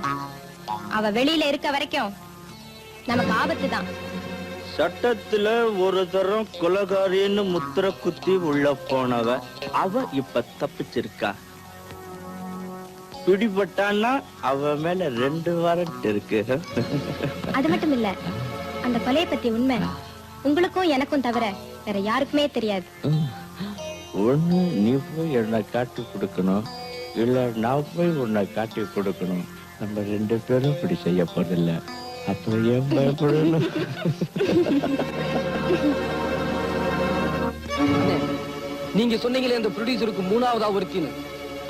I: அவ வெளியில இருக்க வரைக்கும் நமக்கு ஆபத்து தான்.
J: சட்டத்துல ஒரு தரம் கொலகாரின்னு முத்திர குத்தி உள்ள போனவ அவ இப்ப தப்பிச்சிருக்கா. பிடிபட்டான்னா அவ மேல 2 வாரண்ட் இருக்கு.
I: அது மட்டும் இல்ல, அந்த கொலையை பத்தி உண்மை உங்களுக்கும் எனக்கும் தவிர வேற யாருக்குமே தெரியாது.
J: ஒண்ணு நீ போய் என்னை காட்டி கொடுக்கணும், இல்ல நான் போய் உன்னை காட்டி கொடுக்கணும். நம்ம 2 பேரும் இப்படி செய்ய போறதில்ல. அப்ப ஏன் பயப்படணும்?
H: நீங்க சொன்னீங்களே அந்த ப்ரொடியூசருக்கு 3ஆவதா ஒருத்தின்னு,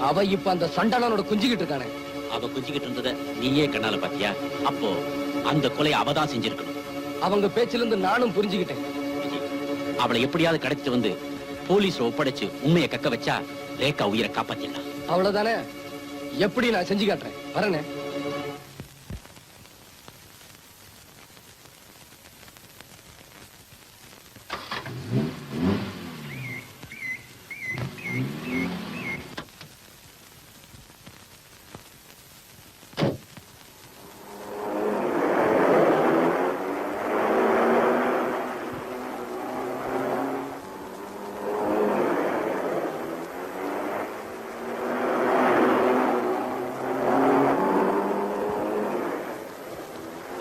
H: அவ இப்ப அந்த சண்டாளனோட குஞ்சிக்கிட்டு இருக்கானே.
E: அவ குஞ்சிக்கிட்டு இருந்தத நீயே கண்ணால பாத்தியா? அப்போ அந்த கொலை அவதான் செஞ்சிருக்கணும்.
H: அவங்க பேச்சில இருந்து நானும் புரிஞ்சுக்கிட்டேன்.
E: அவளை எப்படியாவது கடத்திட்டு வந்து போலீஸ்ல ஒப்படைச்சு உண்மையை கக்க வச்சா ரேகா உயிரை காப்பாத்திடலாம்.
H: அவ்வளவுதானே? எப்படி நான் செஞ்சு காட்டுறேன், வரேனே.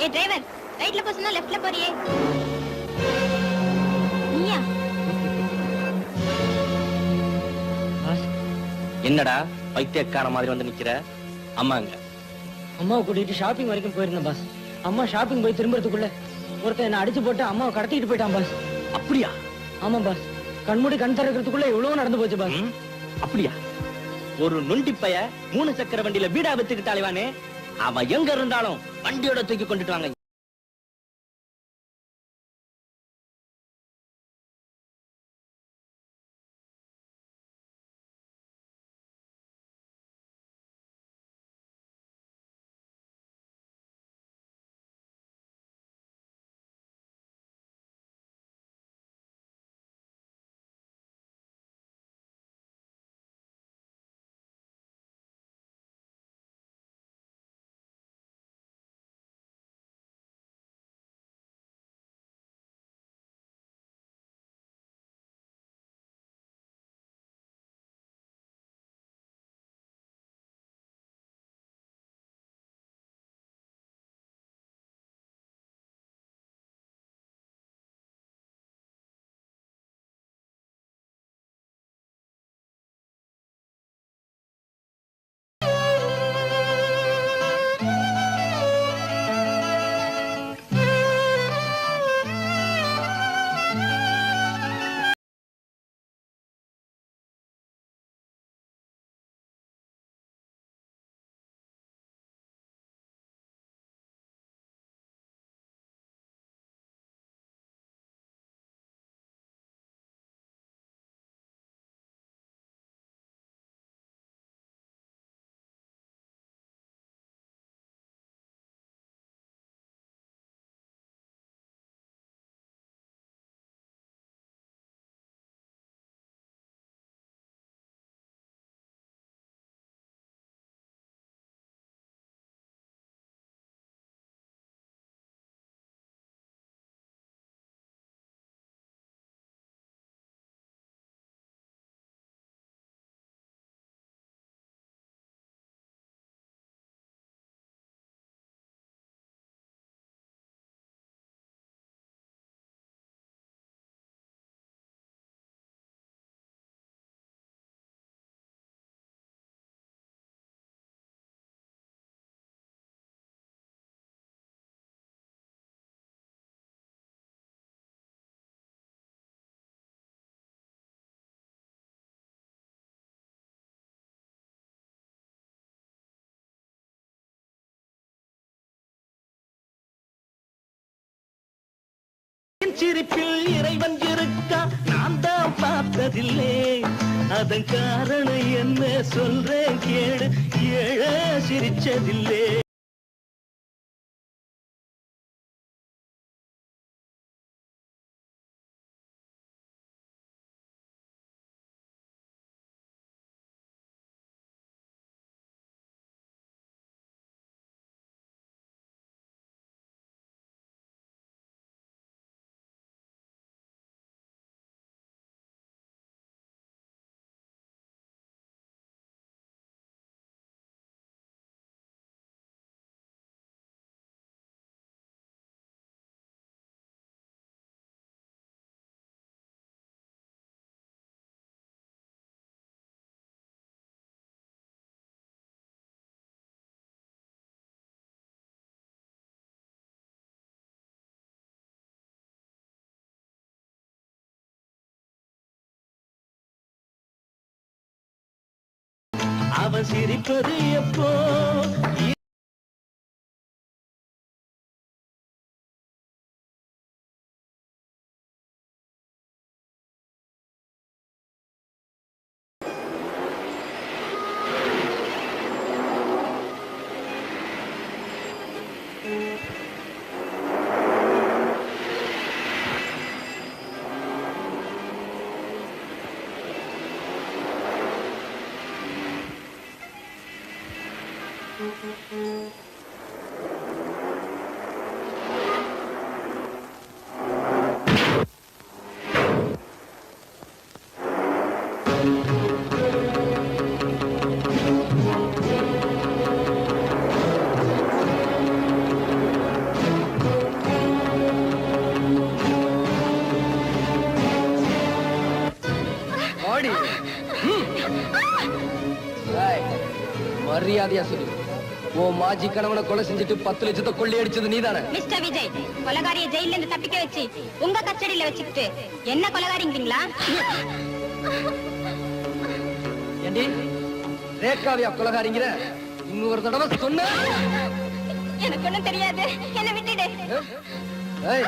B: ஏ டிரைவர், ரைட்ல போ சொன்னா லெஃப்ட்ல போறியே. நீயா?
J: என்னடா பைத்தியக்கார மாதிரி வந்து நிக்கிற? அம்மாங்க
D: அம்மாவை கூட்டிட்டு ஷாப்பிங் வரைக்கும் போயிருந்தேன் பாஸ். அம்மா ஷாப்பிங் போய் திரும்புறதுக்குள்ள ஒருத்தன் என்ன அடிச்சு போட்டு அம்மாவை கடத்திட்டு போயிட்டான் பாஸ்.
J: அப்படியா?
D: ஆமா பாஸ். கண்மூடி கண் திறக்கிறதுக்குள்ள எவ்வளவு நடந்து போச்சு பாஸ்.
J: அப்படியா? ஒரு நொண்டி பைய 3 சக்கர வண்டியில வீடா வித்துக்கிட்டாலே அவன் எங்க இருந்தாலும் வண்டியோட தூக்கி கொண்டுட்டு வாங்க.
M: சிரிப்பில் இறைவன் இருக்கா நான் தான் பார்த்ததில்லை. அதன் காரணம் என்ன சொல்றேன் கேடு. ஏழ சிரிச்சதில்லை. அவன் சிரிப்பது எப்போ?
H: மரியாதையா சொல்லு, ஓ மாஜி கணவனை கொலை செஞ்சுட்டு 10 லட்சத்தை கொள்ளையடிச்சது நீதானே?
L: மிஸ்டர் விஜய், கொலகாரிய ஜெயில இருந்து தப்பிக்க வச்சு உங்க கஸ்டடியில வச்சுக்கிட்டு என்ன கொலகாரிங்களா?
H: ஏண்டி ரேகாவியா கொலகாரிங்கிற? இன்னொரு தடவை சொன்ன
L: எனக்கு ஒண்ணும் தெரியாது, என்ன விட்டுடு.
H: ஏய்,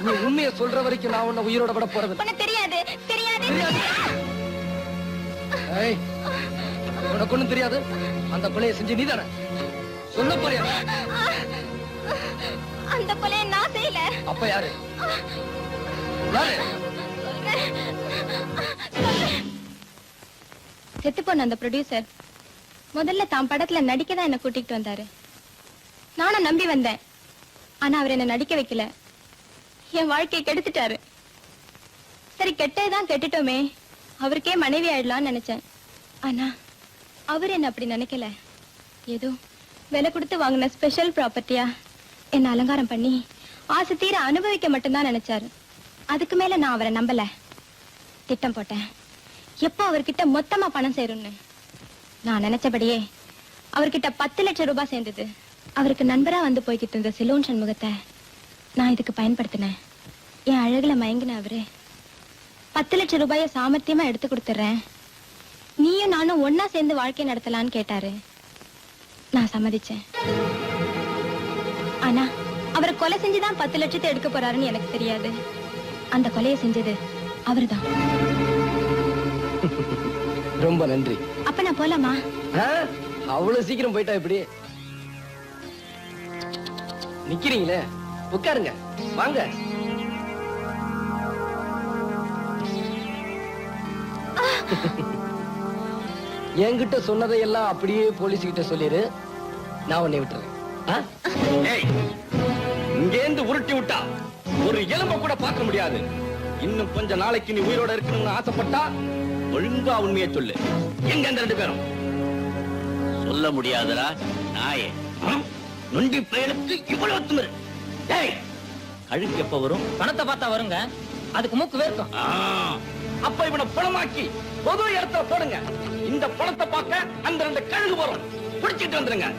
H: நீ உண்மையை சொல்ற வரைக்கும் நான் உன்னை உயிரோட விட போறது.
L: ஒண்ணும் தெரியாது தெரியாது.
H: ஏய், உனக்கு ஒண்ணும் தெரியாது. அந்த கொலையை செஞ்சு நீதானே? சொல்ல போறியா?
L: அந்த கொலையை நான் செய்யல.
H: அப்ப யாரு? யாரு?
I: செத்து போன அந்த ப்ரொடியூசர் முதல்ல தான் படத்துல நடிக்க தான் என்ன கூட்டிட்டு வந்தாரு. நானும் நம்பி வந்தேன். ஆனா அவர் என்ன நடிக்க வைக்கல, என் வாழ்க்கையை கெடுத்துட்டாரு. சரி, கெட்டதுதான் கெட்டுட்டோமே, அவருக்கே மனைவி ஆயிடலாம்னு நினைச்சேன். ஆனா அவர் என்ன அப்படி நினைக்கல. ஏதோ விலை கொடுத்து வாங்கின ஸ்பெஷல் ப்ராப்பர்ட்டியா என்ன அலங்காரம் பண்ணி ஆசை தீர அனுபவிக்க மட்டும்தான் நினைச்சாரு. அதுக்கு மேல நான் அவரை நம்பல. திட்டம் போட்டேன், எப்போ அவர்கிட்ட மொத்தமா பணம் சேரும்னு. நான் நினைச்சபடியே அவர்கிட்ட 10 லட்சம் ரூபாய் சேர்ந்தது. அவருக்கு நண்பரா வந்து போய்கிட்டு இருந்த சிலோன் சண்முகத்தை நான் இதுக்கு பயன்படுத்தினேன். என் அழகுல மயங்கின அவரு 10 லட்சம் ரூபாய சாமர்த்தியமா எடுத்து கொடுத்துறேன், நீயும் நானும் ஒன்னா சேர்ந்து வாழ்க்கை நடத்தலான்னு கேட்டாரு. நான் சம்மதிச்சேன். ஆனா அவரை கொலை செஞ்சுதான் 10 லட்சத்தை எடுக்க போறாருன்னு எனக்கு தெரியாது. அந்த கொலையை செஞ்சது அவர்தான்.
H: ரொம்ப நன்றி.
I: அப்ப நான் போலாமா?
H: அவ்வளவு சீக்கிரம் போயிட்டா எப்படி? நிக்கிறீங்களே, உட்காருங்க, வாங்க. என்கிட்ட சொன்னதையெல்லாம் அப்படியே போலீஸ் கிட்ட சொல்லிரு, நான் உன்னை விட்டுறேன்.
J: இங்கேந்து உருட்டி விட்டா ஒரு எலும்ப கூட பார்க்க முடியாது. இன்னும் கொஞ்ச நாளைக்கு நீ உயிரோட இருக்கணும்னு ஆசைப்பட்டா ஒழுங்கா உண்மையை சொல்லு. எங்க அந்த 2 பேரும்?
E: சொல்ல முடியாதடா நாயே.
J: நொண்டி பயலுக்கு இவ்வளவு திமிரு. டேய், கழுக்கு எப்ப வரும்?
D: பணத்தை பார்த்தா வருங்க, அதுக்கு மூக்கு வேர்க்கும்.
J: அப்ப இவனை பணமாக்கி பொது இடத்துல போடுங்க. இந்த பணத்தை பார்க்க அந்த 2 கழுகு வரும். பிடிச்சிட்டு வந்துருங்க.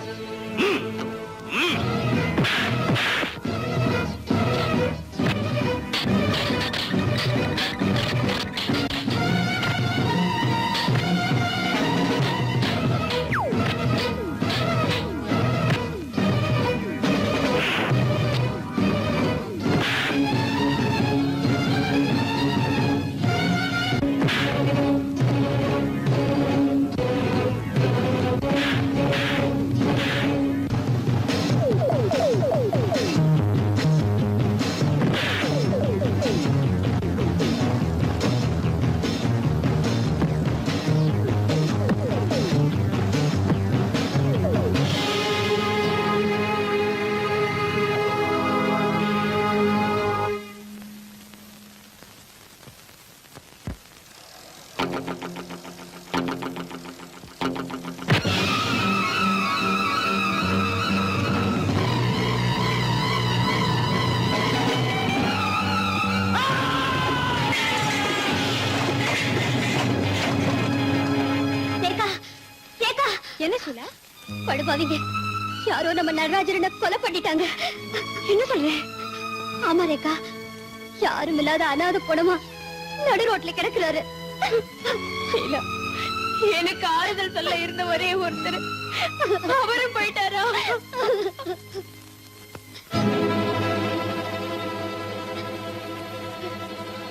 I: என்ன சொல்ல? படுபாவிங்க, யாரோ நம்ம நடராஜரனை கொலை பண்ணிட்டாங்க. என்ன சொல்ற? ஆமா ரேகா, யாரும் இல்லாத அனாதை பொணமா நடு ரோட்ல கிடக்குறாரு. எனக்கு ஆறுதல் சொல்ல இருந்த ஒரே ஒருத்தர் அவரும் போயிட்டாரா?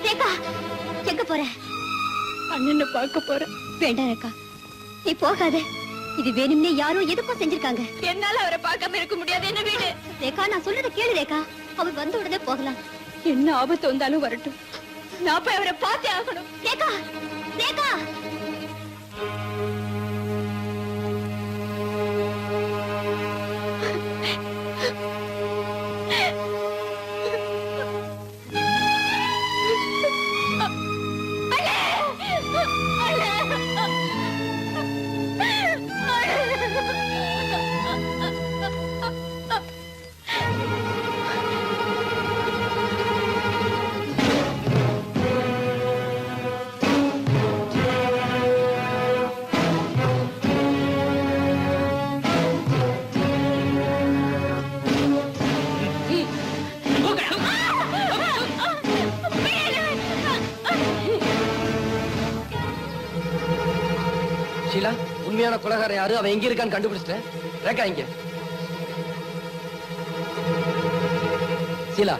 I: ரேகா, எங்க போற? அண்ணனை பார்க்க போறேன். வேண்டாம் ரேகா, நீ போகாத. இது வேணும்னே யாரோ எதுக்கும் செஞ்சிருக்காங்க. என்னால அவரை பார்க்காம இருக்க முடியாது. என்ன வீடு ரேகா, நான் சொல்றத கேளு ரேகா. அவர் வந்த உடனே போகலாம். என்ன ஆபத்து வந்தாலும் வரட்டும், நான் போய் அவரை பார்த்தே ஆகணும். ரேகா, ரேகா.
H: உண்மையான கொலைகாரன் யாரு, அவன் எங்க இருக்கான்னு கண்டுபிடிச்சிட்டேன். ரேகா இங்க. சீலா,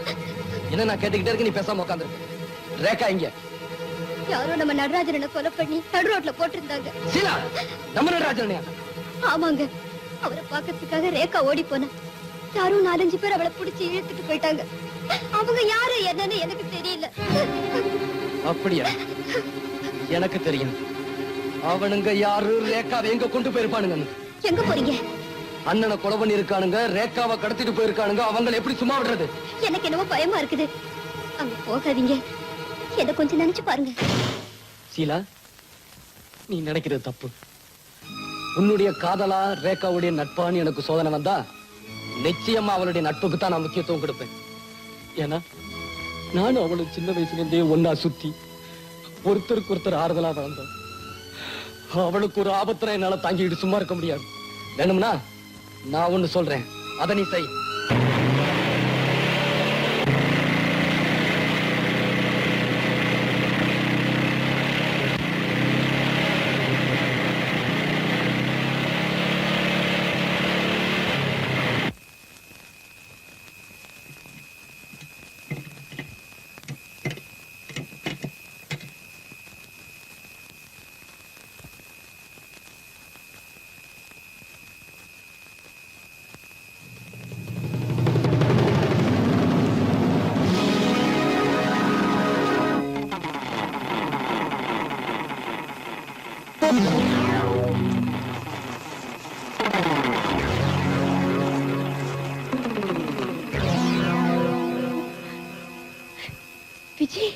H: என்ன நான் கேட்டுக்கிட்டே இருக்கு, நீ பேசாம உட்காந்துருக்க. ரேகா இங்க.
B: யாரோ நம்ம நடராஜனை கொலை பண்ணி நடு ரோட்ல போட்டிருந்தாங்க.
H: சீலா, நம்ம நடராஜனையா?
B: ஆமாங்க, அவரை பார்க்கறதுக்காக ரேகா ஓடி போனா யாரும் 4-5 பேர் அவளை பிடிச்சி இழுத்துட்டு போயிட்டாங்க. அவங்க யாரு என்னன்னு எனக்கு தெரியல.
H: அப்படியா? எனக்கு தெரியும். அவனுங்க யாரு, ரேகாவை எங்க கொண்டு போயிருப்பானுங்க.
B: எங்க போறீங்க?
H: அண்ணனை கொலை பண்ணி இருக்கானுங்க, ரேகாவை கடத்திட்டு போயிருக்கானுங்க. அவங்களை எப்படி சும்மா விடுறது?
B: எனக்கு என்னவோ பயமா இருக்குது. அங்க போகாதீங்க, என்ன கொஞ்சம் நினைச்சு பாருங்க.
H: சீலா, நீ நினைக்கிறது தப்பு. உன்னுடைய காதலா ரேகாவுடைய நட்பான்னு எனக்கு சோதனை வந்தா நிச்சயமா அவளுடைய நட்புக்கு தான் நான் முக்கியத்துவம் கொடுப்பேன். ஏன்னா நானும் அவளும் சின்ன வயசுல இருந்தே ஒன்னா சுத்தி ஒருத்தருக்கு ஒருத்தர் ஆறுதலா வளர்ந்தோம். அவளுக்கு ஒரு ஆபத்துல என்னால தாங்கிட்டு சும்மா இருக்க முடியாது. வேணும்னா நான் ஒண்ணு சொல்றேன், அதை நீ செய்.
B: விஜய்,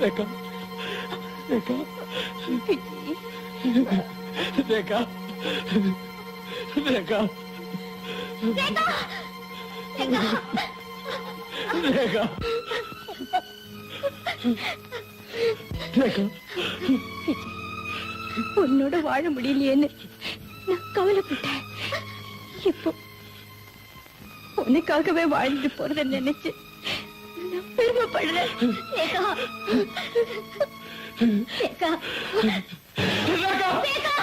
H: ரேகா ரேகா ரேகா ரேகா ரேகா ரேகா
I: உன்னோட வாழ முடியலையேன்னு நான் கவலைப்பட்டேன். இப்போ உனக்காகவே வாழ்ந்துட்டு போறத நினைச்சு நான் பெருமைப்படுறேன்.
B: ரேகா ரேகா ரேகா